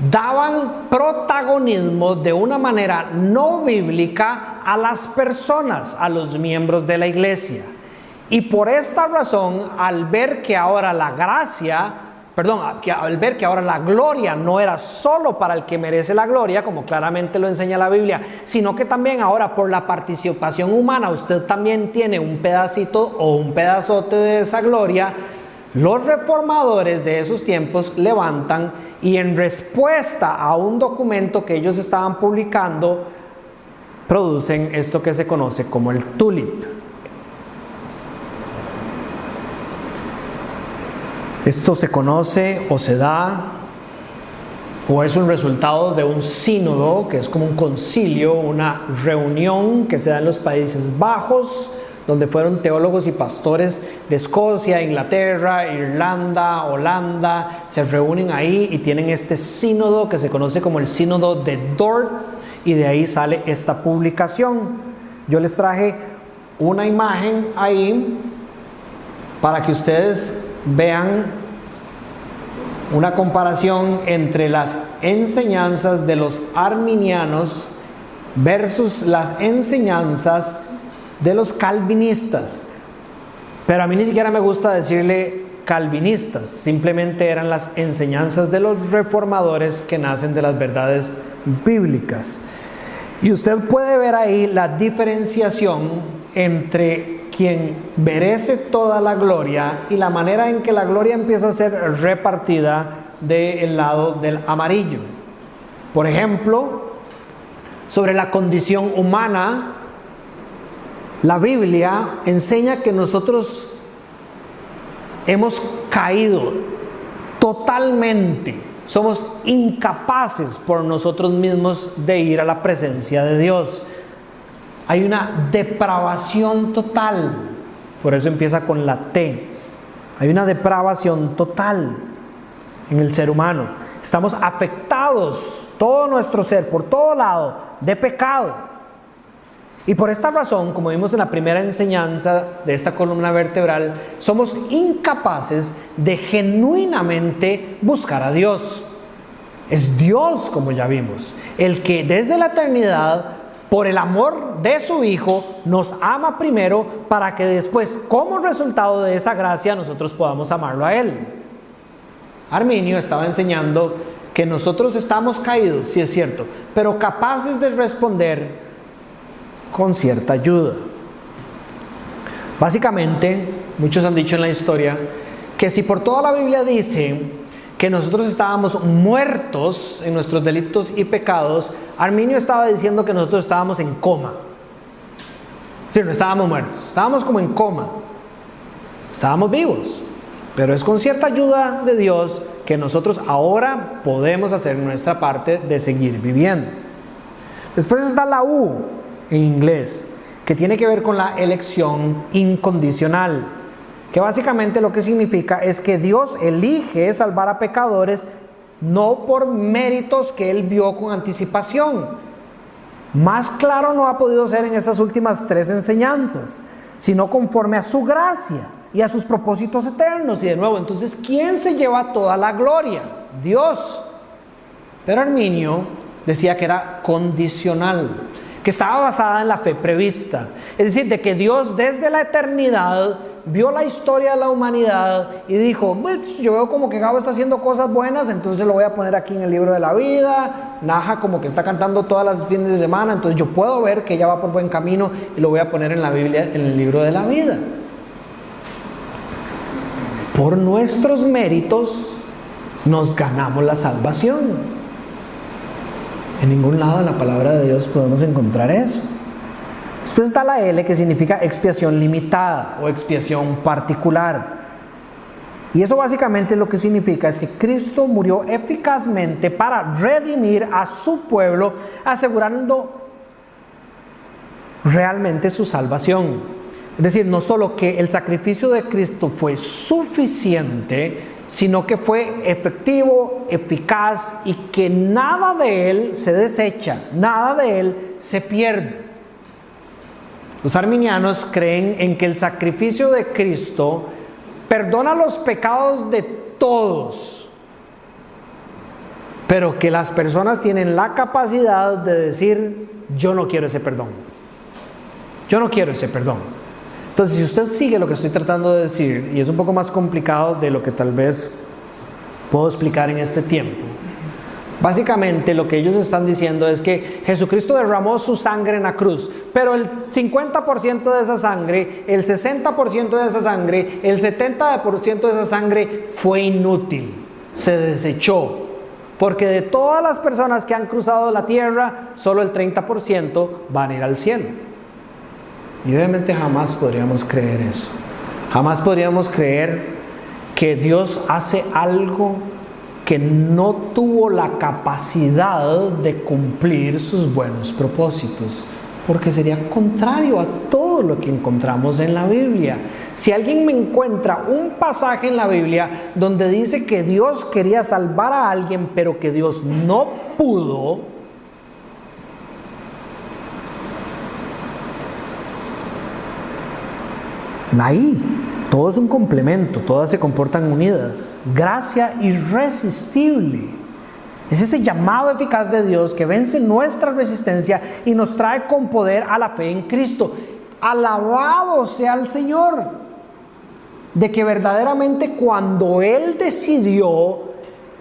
A: daban protagonismo de una manera no bíblica a las personas, a los miembros de la iglesia. Y por esta razón, al ver que ahora la gloria no era solo para el que merece la gloria, como claramente lo enseña la Biblia, sino que también ahora por la participación humana usted también tiene un pedacito o un pedazote de esa gloria, los reformadores de esos tiempos levantan y en respuesta a un documento que ellos estaban publicando, producen esto que se conoce como el TULIP. Esto se conoce o se da o es un resultado de un sínodo, que es como un concilio, una reunión que se da en los Países Bajos, donde fueron teólogos y pastores de Escocia, Inglaterra, Irlanda, Holanda, se reúnen ahí y tienen este sínodo que se conoce como el sínodo de Dort, y de ahí sale esta publicación. Yo les traje una imagen ahí para que ustedes vean una comparación entre las enseñanzas de los arminianos versus las enseñanzas de los calvinistas. Pero a mí ni siquiera me gusta decirle calvinistas, simplemente eran las enseñanzas de los reformadores que nacen de las verdades bíblicas. Y usted puede ver ahí la diferenciación entre quien merece toda la gloria y la manera en que la gloria empieza a ser repartida del lado del amarillo. Por ejemplo, sobre la condición humana, La Biblia enseña que nosotros hemos caído totalmente. Somos incapaces por nosotros mismos de ir a la presencia de Dios. Hay una depravación total. Por eso empieza con la T. Hay una depravación total en el ser humano. Estamos afectados, todo nuestro ser, por todo lado, de pecado. Y por esta razón, como vimos en la primera enseñanza de esta columna vertebral, somos incapaces de genuinamente buscar a Dios. Es Dios, como ya vimos, el que desde la eternidad, por el amor de su Hijo, nos ama primero para que después, como resultado de esa gracia, nosotros podamos amarlo a Él. Arminio estaba enseñando que nosotros estamos caídos, sí es cierto, pero capaces de responder con cierta ayuda. Básicamente, muchos han dicho en la historia que si por toda la Biblia dice que nosotros estábamos muertos en nuestros delitos y pecados, Arminio estaba diciendo que nosotros estábamos en coma. Sí, no estábamos muertos, estábamos como en coma. Estábamos vivos, pero es con cierta ayuda de Dios que nosotros ahora podemos hacer nuestra parte de seguir viviendo. Después está la U en inglés, que tiene que ver con la elección incondicional, que básicamente lo que significa es que Dios elige salvar a pecadores no por méritos que Él vio con anticipación. Más claro no ha podido ser en estas últimas 3 enseñanzas, sino conforme a su gracia y a sus propósitos eternos. Y de nuevo, entonces, ¿quién se lleva toda la gloria? Dios. Pero Arminio decía que era condicional, que estaba basada en la fe prevista. Es decir, de que Dios desde la eternidad vio la historia de la humanidad y dijo, yo veo como que Gabo está haciendo cosas buenas, entonces lo voy a poner aquí en el libro de la vida. Naja como que está cantando todas las fines de semana, entonces yo puedo ver que ella va por buen camino y lo voy a poner en la Biblia, en el libro de la vida. Por nuestros méritos nos ganamos la salvación. En ningún lado de la palabra de Dios podemos encontrar eso. Después está la L, que significa expiación limitada o expiación particular. Y eso básicamente lo que significa es que Cristo murió eficazmente para redimir a su pueblo, asegurando realmente su salvación. Es decir, no solo que el sacrificio de Cristo fue suficiente, sino que fue efectivo, eficaz, y que nada de Él se desecha, nada de Él se pierde. Los arminianos creen en que el sacrificio de Cristo perdona los pecados de todos, pero que las personas tienen la capacidad de decir, yo no quiero ese perdón. Yo no quiero ese perdón. Entonces, si usted sigue lo que estoy tratando de decir, y es un poco más complicado de lo que tal vez puedo explicar en este tiempo, básicamente lo que ellos están diciendo es que Jesucristo derramó su sangre en la cruz, pero el 50% de esa sangre, el 60% de esa sangre, el 70% de esa sangre fue inútil, se desechó, porque de todas las personas que han cruzado la tierra, solo el 30% van a ir al cielo. Y obviamente jamás podríamos creer eso. Jamás podríamos creer que Dios hace algo que no tuvo la capacidad de cumplir sus buenos propósitos, porque sería contrario a todo lo que encontramos en la Biblia. Si alguien me encuentra un pasaje en la Biblia donde dice que Dios quería salvar a alguien, pero que Dios no pudo, la I, todo es un complemento, todas se comportan unidas. Gracia irresistible. Es ese llamado eficaz de Dios que vence nuestra resistencia y nos trae con poder a la fe en Cristo. Alabado sea el Señor, de que verdaderamente cuando Él decidió,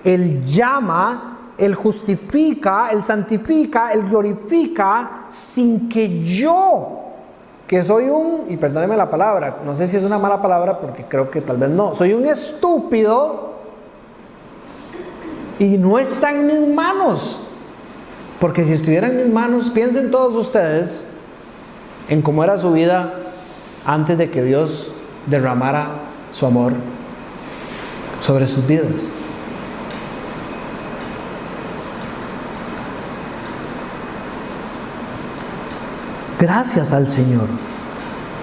A: Él llama, Él justifica, Él santifica, Él glorifica, sin que yo, que soy y perdóneme la palabra, no sé si es una mala palabra porque creo que tal vez no, soy un estúpido y no está en mis manos, porque si estuviera en mis manos, piensen todos ustedes en cómo era su vida antes de que Dios derramara su amor sobre sus vidas. Gracias al Señor,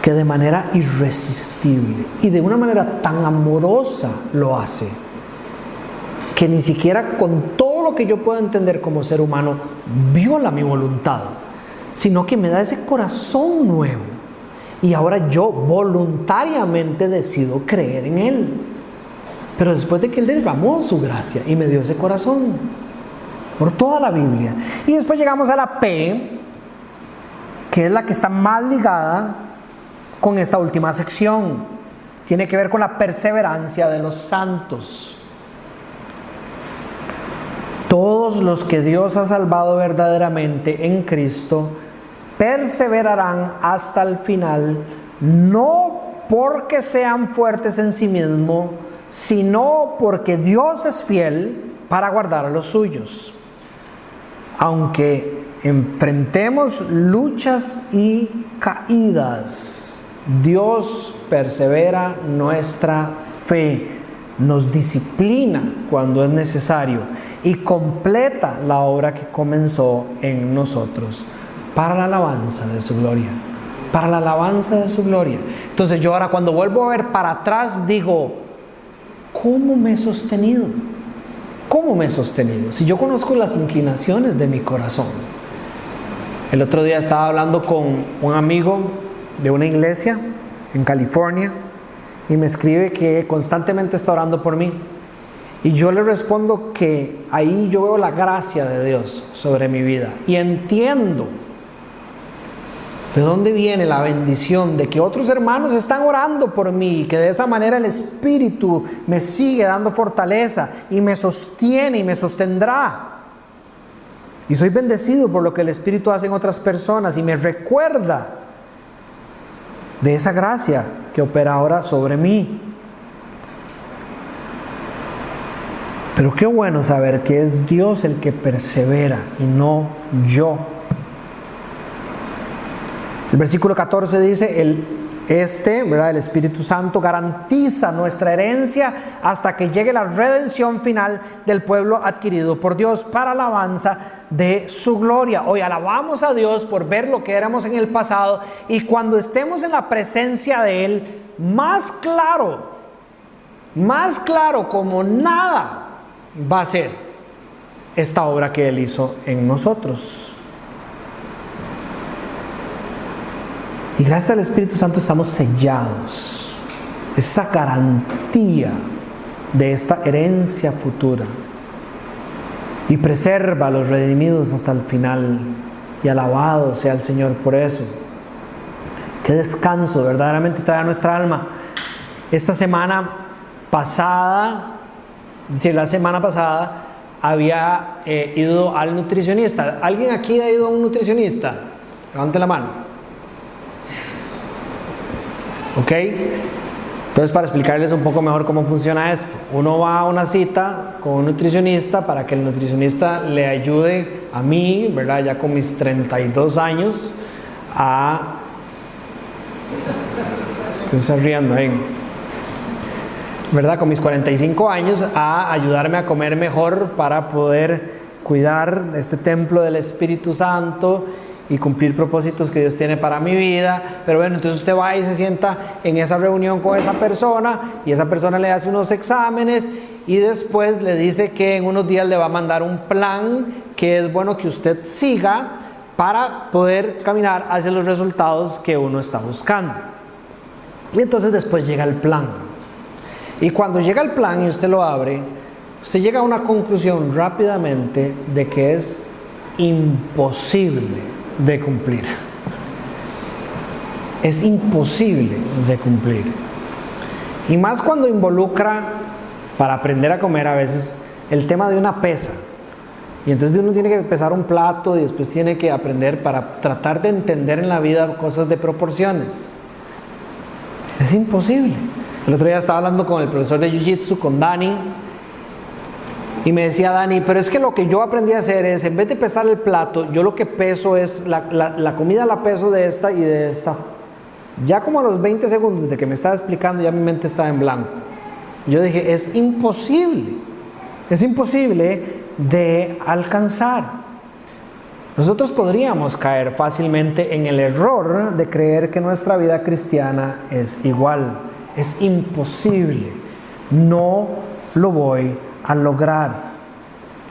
A: que de manera irresistible y de una manera tan amorosa lo hace, que ni siquiera con todo lo que yo pueda entender como ser humano viola mi voluntad, sino que me da ese corazón nuevo. Y ahora yo voluntariamente decido creer en Él. Pero después de que Él derramó su gracia y me dio ese corazón, por toda la Biblia. Y después llegamos a la P, que es la que está más ligada con esta última sección. Tiene que ver con la perseverancia de los santos. Todos los que Dios ha salvado verdaderamente en Cristo perseverarán hasta el final, no porque sean fuertes en sí mismos, sino porque Dios es fiel para guardar a los suyos. Aunque enfrentemos luchas y caídas, Dios persevera nuestra fe, nos disciplina cuando es necesario y completa la obra que comenzó en nosotros para la alabanza de su gloria. Para la alabanza de su gloria. Entonces yo ahora cuando vuelvo a ver para atrás digo, ¿cómo me he sostenido? ¿Cómo me he sostenido? Si yo conozco las inclinaciones de mi corazón. El otro día estaba hablando con un amigo de una iglesia en California y me escribe que constantemente está orando por mí. Y yo le respondo que ahí yo veo la gracia de Dios sobre mi vida y entiendo de dónde viene la bendición de que otros hermanos están orando por mí y que de esa manera el Espíritu me sigue dando fortaleza y me sostiene y me sostendrá. Y soy bendecido por lo que el Espíritu hace en otras personas y me recuerda de esa gracia que opera ahora sobre mí. Pero qué bueno saber que es Dios el que persevera y no yo. El versículo 14 dice, el Espíritu Santo garantiza nuestra herencia hasta que llegue la redención final del pueblo adquirido por Dios para alabanza de su gloria. Hoy alabamos a Dios por ver lo que éramos en el pasado y cuando estemos en la presencia de Él, más claro como nada va a ser esta obra que Él hizo en nosotros. Y gracias al Espíritu Santo estamos sellados. Esa garantía de esta herencia futura. Y preserva a los redimidos hasta el final. Y alabado sea el Señor por eso. Qué descanso verdaderamente trae a nuestra alma. Esta semana pasada, había ido al nutricionista. ¿Alguien aquí ha ido a un nutricionista? Levante la mano. ¿Ok? Entonces, para explicarles un poco mejor cómo funciona esto, uno va a una cita con un nutricionista para que el nutricionista le ayude a mí, ¿verdad? Ya con mis 32 años, ¿qué se está riendo ahí? ¿Verdad? Con mis 45 años, a ayudarme a comer mejor para poder cuidar este templo del Espíritu Santo y cumplir propósitos que Dios tiene para mi vida. Pero bueno, entonces usted va y se sienta en esa reunión con esa persona y esa persona le hace unos exámenes y después le dice que en unos días le va a mandar un plan que es bueno que usted siga para poder caminar hacia los resultados que uno está buscando. Y entonces después llega el plan. Y cuando llega el plan y usted lo abre, usted llega a una conclusión rápidamente de que es imposible de cumplir. Es imposible de cumplir. Y más cuando involucra, para aprender a comer a veces, el tema de una pesa. Y entonces uno tiene que pesar un plato y después tiene que aprender para tratar de entender en la vida cosas de proporciones. Es imposible. El otro día estaba hablando con el profesor de Jiu-Jitsu, con Dani, Y me decía Dani, pero es que lo que yo aprendí a hacer es, en vez de pesar el plato, yo lo que peso es, la comida la peso de esta y de esta. Ya como a los 20 segundos de que me estaba explicando, ya mi mente estaba en blanco. Yo dije, es imposible de alcanzar. Nosotros podríamos caer fácilmente en el error de creer que nuestra vida cristiana es igual. Es imposible. No lo voy a lograr.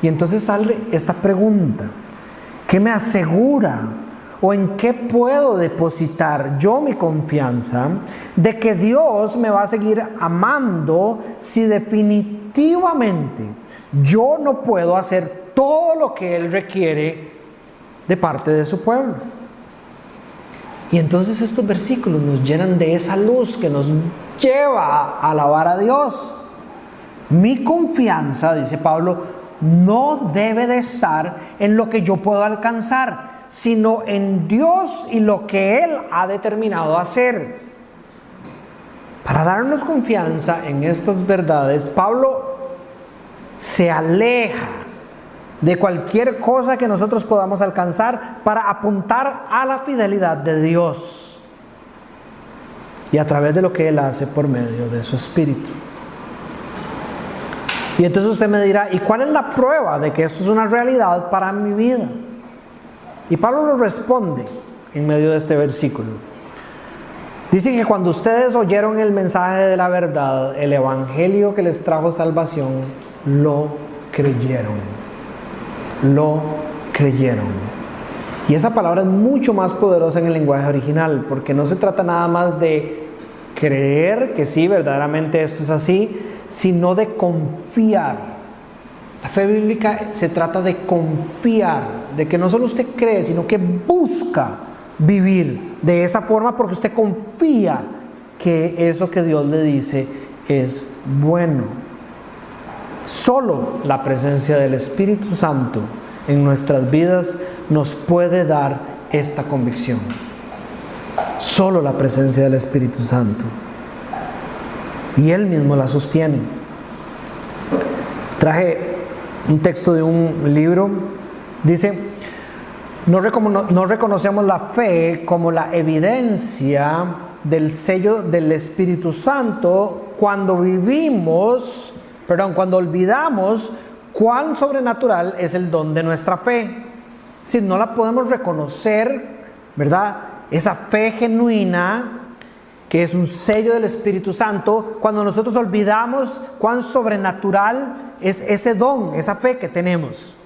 A: Y entonces sale esta pregunta: ¿qué me asegura o en qué puedo depositar yo mi confianza de que Dios me va a seguir amando si definitivamente yo no puedo hacer todo lo que Él requiere de parte de su pueblo? Y entonces estos versículos nos llenan de esa luz que nos lleva a alabar a Dios. Mi confianza, dice Pablo, no debe de estar en lo que yo puedo alcanzar, sino en Dios y lo que Él ha determinado hacer. Para darnos confianza en estas verdades, Pablo se aleja de cualquier cosa que nosotros podamos alcanzar para apuntar a la fidelidad de Dios y a través de lo que Él hace por medio de su Espíritu. Y entonces usted me dirá, ¿y cuál es la prueba de que esto es una realidad para mi vida? Y Pablo lo responde en medio de este versículo. Dice que cuando ustedes oyeron el mensaje de la verdad, el evangelio que les trajo salvación, lo creyeron. Lo creyeron. Y esa palabra es mucho más poderosa en el lenguaje original, porque no se trata nada más de creer que sí, verdaderamente esto es así, sino de confiar. La fe bíblica se trata de confiar, de que no solo usted cree, sino que busca vivir de esa forma porque usted confía que eso que Dios le dice es bueno. Solo la presencia del Espíritu Santo en nuestras vidas nos puede dar esta convicción. Solo la presencia del Espíritu Santo. Y Él mismo la sostiene. Traje un texto de un libro. Dice: no reconocemos la fe como la evidencia del sello del Espíritu Santo cuando olvidamos cuán sobrenatural es el don de nuestra fe. Si no la podemos reconocer, ¿verdad? Esa fe genuina, que es un sello del Espíritu Santo, cuando nosotros olvidamos cuán sobrenatural es ese don, esa fe que tenemos.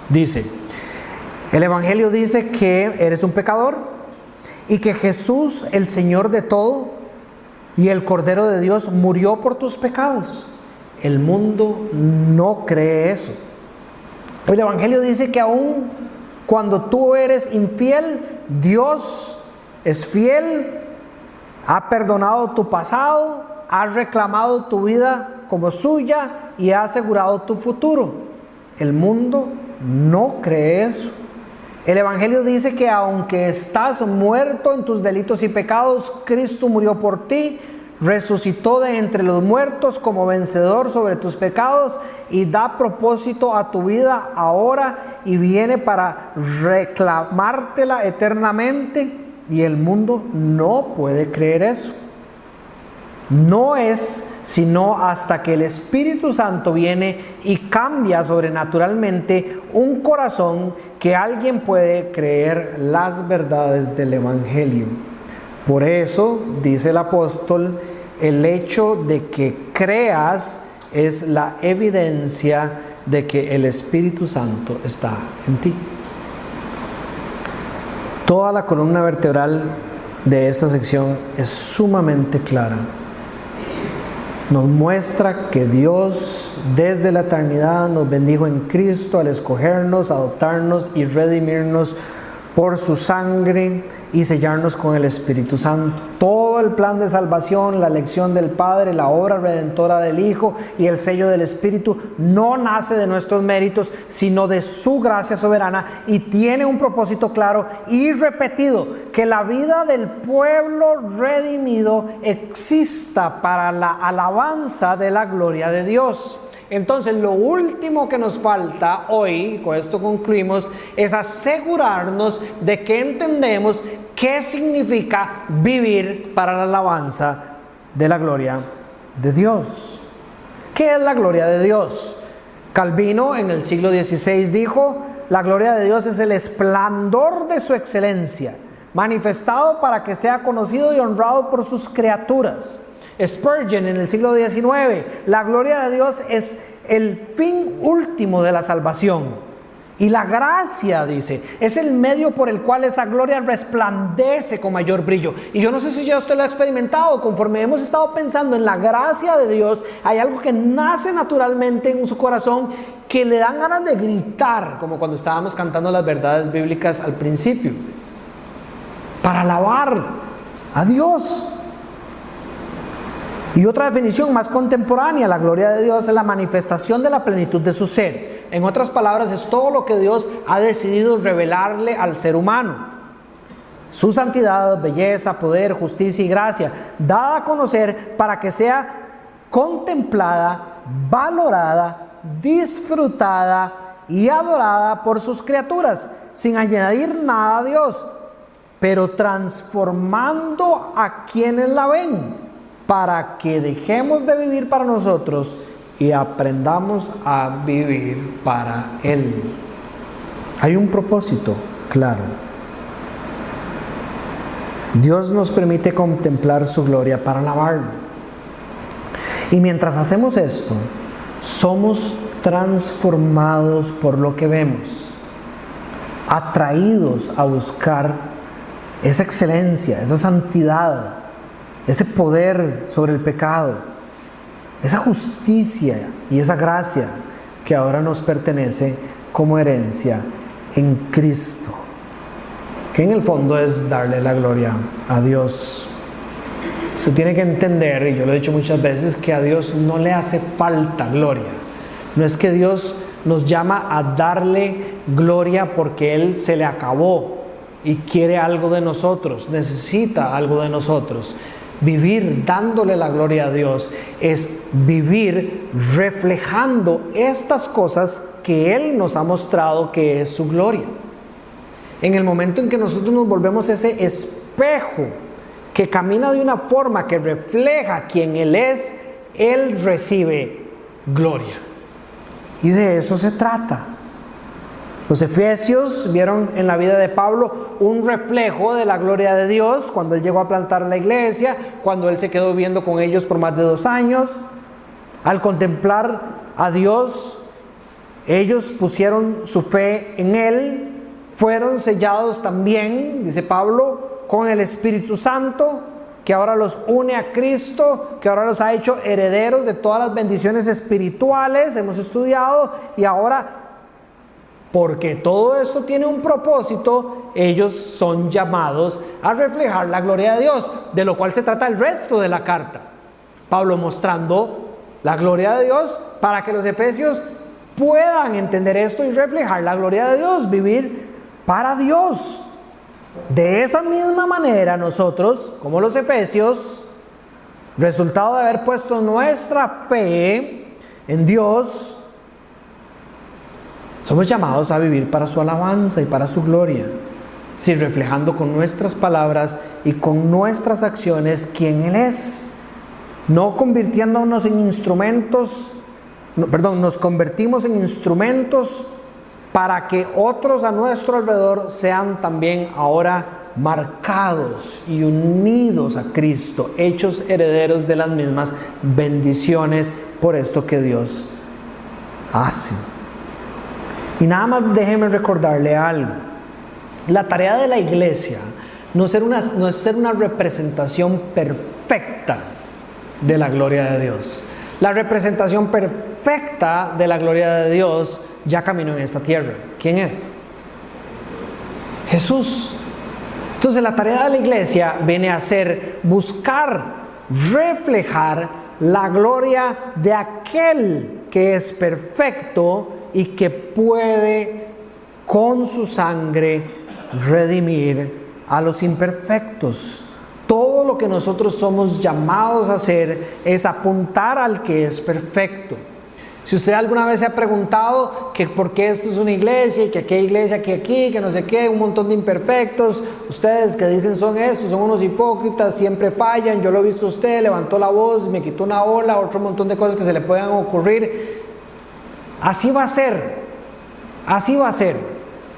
A: Dice, el Evangelio dice que eres un pecador y que Jesús, el Señor de todo, y el Cordero de Dios murió por tus pecados. El mundo no cree eso. El Evangelio dice que aun cuando tú eres infiel, Dios es fiel, ha perdonado tu pasado, ha reclamado tu vida como suya y ha asegurado tu futuro. El mundo no cree eso. El Evangelio dice que aunque estás muerto en tus delitos y pecados, Cristo murió por ti, resucitó de entre los muertos como vencedor sobre tus pecados y da propósito a tu vida ahora y viene para reclamártela eternamente, y el mundo no puede creer eso. No es sino hasta que el Espíritu Santo viene y cambia sobrenaturalmente un corazón que alguien puede creer las verdades del Evangelio. Por eso, dice el apóstol, el hecho de que creas es la evidencia de que el Espíritu Santo está en ti. Toda la columna vertebral de esta sección es sumamente clara. Nos muestra que Dios desde la eternidad nos bendijo en Cristo al escogernos, adoptarnos y redimirnos por su sangre y sellarnos con el Espíritu Santo. Todo el plan de salvación, la elección del Padre, la obra redentora del Hijo y el sello del Espíritu no nace de nuestros méritos, sino de su gracia soberana, y tiene un propósito claro y repetido: que la vida del pueblo redimido exista para la alabanza de la gloria de Dios. Entonces, lo último que nos falta hoy, con esto concluimos, es asegurarnos de que entendemos qué significa vivir para la alabanza de la gloria de Dios. ¿Qué es la gloria de Dios? Calvino en el siglo XVI dijo: la gloria de Dios es el esplendor de su excelencia, manifestado para que sea conocido y honrado por sus criaturas. Spurgeon en el siglo XIX: la gloria de Dios es el fin último de la salvación. Y la gracia, dice, es el medio por el cual esa gloria resplandece con mayor brillo. Y yo no sé si ya usted lo ha experimentado. Conforme hemos estado pensando en la gracia de Dios, hay algo que nace naturalmente en su corazón que le dan ganas de gritar, como cuando estábamos cantando las verdades bíblicas al principio, para alabar a Dios. Y otra definición más contemporánea: la gloria de Dios es la manifestación de la plenitud de su ser. En otras palabras, es todo lo que Dios ha decidido revelarle al ser humano. Su santidad, belleza, poder, justicia y gracia, dada a conocer para que sea contemplada, valorada, disfrutada y adorada por sus criaturas, sin añadir nada a Dios, pero transformando a quienes la ven, para que dejemos de vivir para nosotros y aprendamos a vivir para Él. Hay un propósito claro. Dios nos permite contemplar su gloria para alabarlo. Y mientras hacemos esto, somos transformados por lo que vemos, atraídos a buscar esa excelencia, esa santidad, ese poder sobre el pecado, esa justicia y esa gracia que ahora nos pertenece como herencia en Cristo, que en el fondo es darle la gloria a Dios. Se tiene que entender, y yo lo he dicho muchas veces, que a Dios no le hace falta gloria. No es que Dios nos llama a darle gloria porque Él se le acabó y quiere algo de nosotros, necesita algo de nosotros. Vivir dándole la gloria a Dios es vivir reflejando estas cosas que Él nos ha mostrado que es su gloria. En el momento en que nosotros nos volvemos ese espejo que camina de una forma que refleja quién Él es, Él recibe gloria. Y de eso se trata. Los efesios vieron en la vida de Pablo un reflejo de la gloria de Dios cuando él llegó a plantar la iglesia, cuando él se quedó viviendo con ellos por más de 2 años. Al contemplar a Dios, ellos pusieron su fe en Él, fueron sellados también, dice Pablo, con el Espíritu Santo, que ahora los une a Cristo, que ahora los ha hecho herederos de todas las bendiciones espirituales, hemos estudiado, y ahora, porque todo esto tiene un propósito, ellos son llamados a reflejar la gloria de Dios, de lo cual se trata el resto de la carta. Pablo mostrando la gloria de Dios para que los efesios puedan entender esto y reflejar la gloria de Dios, vivir para Dios. De esa misma manera nosotros, como los efesios, resultado de haber puesto nuestra fe en Dios, somos llamados a vivir para su alabanza y para su gloria, sí, reflejando con nuestras palabras y con nuestras acciones quién Él es, no convirtiéndonos en instrumentos, nos convertimos en instrumentos para que otros a nuestro alrededor sean también ahora marcados y unidos a Cristo, hechos herederos de las mismas bendiciones por esto que Dios hace. Y nada más déjeme recordarle algo. La tarea de la iglesia no es ser una representación perfecta de la gloria de Dios. La representación perfecta de la gloria de Dios ya caminó en esta tierra. ¿Quién es? Jesús. Entonces la tarea de la iglesia viene a ser buscar, reflejar la gloria de aquel que es perfecto y que puede con su sangre redimir a los imperfectos. Todo lo que nosotros somos llamados a hacer es apuntar al que es perfecto. Si usted alguna vez se ha preguntado que por qué esto es una iglesia y que aquí hay iglesia, que aquí, que no sé qué, un montón de imperfectos, ustedes que dicen son estos, son unos hipócritas, siempre fallan, yo lo he visto a usted, levantó la voz, me quitó una ola, otro montón de cosas que se le puedan ocurrir. Así va a ser,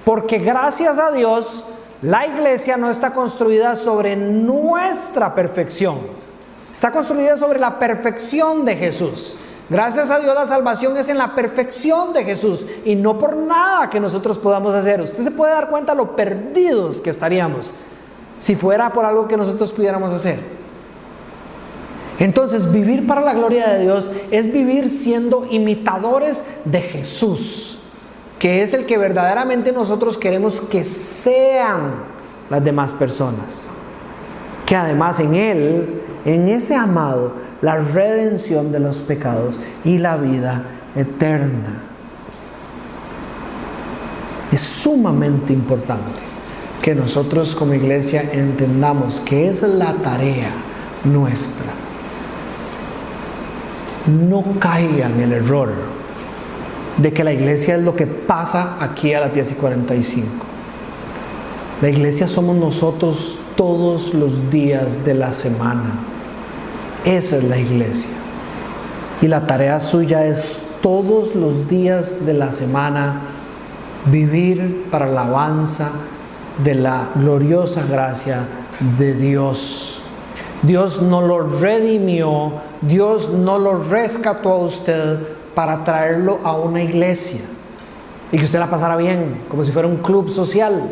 A: porque gracias a Dios, la iglesia no está construida sobre nuestra perfección, está construida sobre la perfección de Jesús. Gracias a Dios la salvación es en la perfección de Jesús y no por nada que nosotros podamos hacer. Usted se puede dar cuenta lo perdidos que estaríamos si fuera por algo que nosotros pudiéramos hacer. Entonces, vivir para la gloria de Dios es vivir siendo imitadores de Jesús, que es el que verdaderamente nosotros queremos que sean las demás personas. Que además en Él, en ese amado, la redención de los pecados y la vida eterna. Es sumamente importante que nosotros como iglesia entendamos que es la tarea nuestra. No caiga en el error de que la iglesia es lo que pasa aquí a las 10:45. La iglesia somos nosotros todos los días de la semana. Esa es la iglesia. Y la tarea suya es todos los días de la semana vivir para la alabanza de la gloriosa gracia de Dios. Dios no lo redimió, Dios no lo rescató a usted para traerlo a una iglesia y que usted la pasara bien, como si fuera un club social.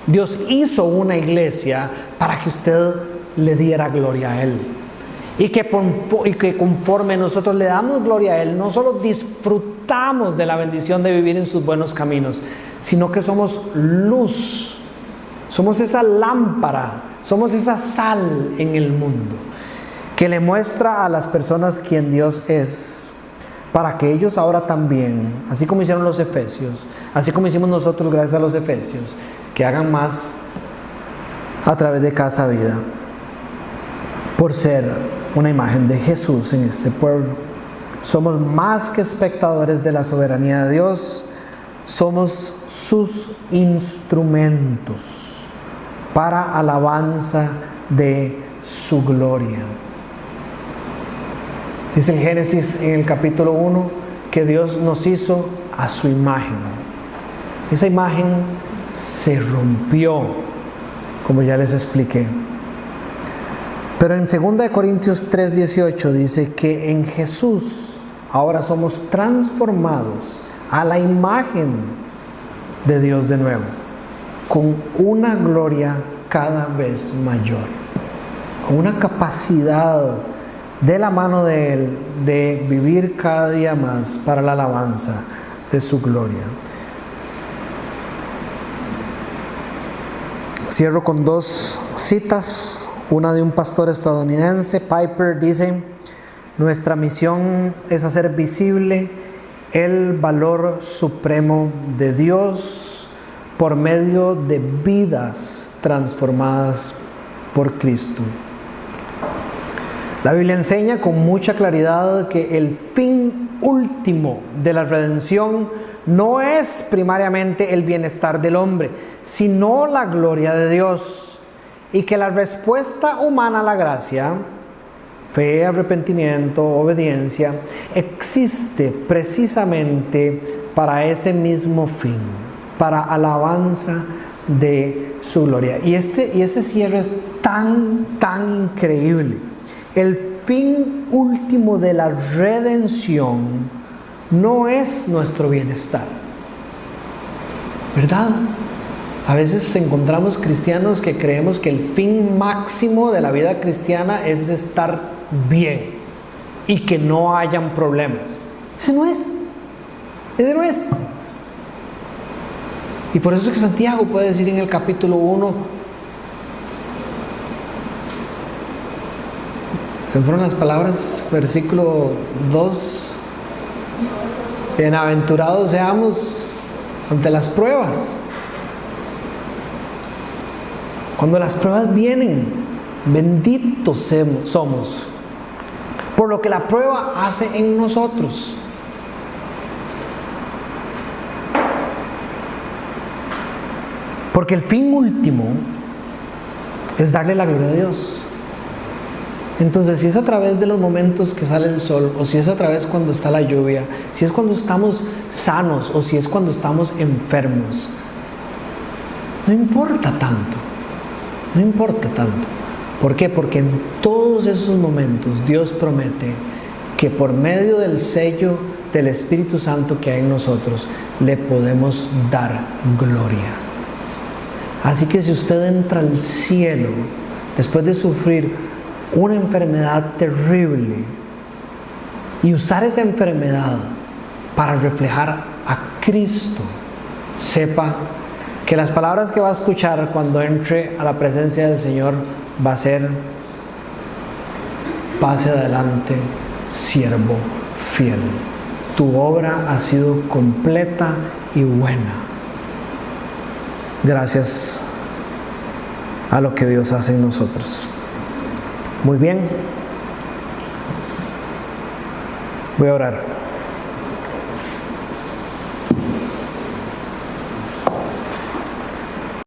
A: Dios hizo una iglesia para que usted le diera gloria a Él. Y que conforme nosotros le damos gloria a Él, no solo disfrutamos de la bendición de vivir en sus buenos caminos, sino que somos luz, somos esa lámpara, somos esa sal en el mundo, que le muestra a las personas quién Dios es, para que ellos ahora también, así como hicieron los efesios, así como hicimos nosotros gracias a los efesios, que hagan más a través de Casa Vida, por ser una imagen de Jesús en este pueblo. Somos más que espectadores de la soberanía de Dios, somos sus instrumentos para alabanza de su gloria. Dice el Génesis en el capítulo 1 que Dios nos hizo a su imagen. Esa imagen se rompió, como ya les expliqué. Pero en 2 Corintios 3:18 dice que en Jesús ahora somos transformados a la imagen de Dios de nuevo, con una gloria cada vez mayor, con una capacidad de la mano de Él de vivir cada día más para la alabanza de su gloria. Cierro con dos citas. Una de un pastor estadounidense, Piper, dice: nuestra misión es hacer visible el valor supremo de Dios por medio de vidas transformadas por Cristo. La Biblia enseña con mucha claridad que el fin último de la redención no es primariamente el bienestar del hombre, sino la gloria de Dios. Y que la respuesta humana a la gracia, fe, arrepentimiento, obediencia, existe precisamente para ese mismo fin, para alabanza de su gloria. Y ese cierre es tan increíble. El fin último de la redención no es nuestro bienestar, ¿verdad? A veces encontramos cristianos que creemos que el fin máximo de la vida cristiana es estar bien y que no hayan problemas. Ese no es. Y por eso es que Santiago puede decir en el capítulo 1, se me fueron las palabras, versículo 2, bienaventurados seamos ante las pruebas. Cuando las pruebas vienen, benditos somos por lo que la prueba hace en nosotros. Porque el fin último es darle la gloria a Dios. Entonces, si es a través de los momentos que sale el sol, o si es a través cuando está la lluvia, si es cuando estamos sanos, o si es cuando estamos enfermos, no importa tanto. No importa tanto. ¿Por qué? Porque en todos esos momentos Dios promete que por medio del sello del Espíritu Santo que hay en nosotros, le podemos dar gloria. Así que si usted entra al cielo después de sufrir una enfermedad terrible y usar esa enfermedad para reflejar a Cristo, sepa que las palabras que va a escuchar cuando entre a la presencia del Señor va a ser: pase adelante, siervo fiel. Tu obra ha sido completa y buena. Gracias a lo que Dios hace en nosotros. Muy bien. Voy a orar.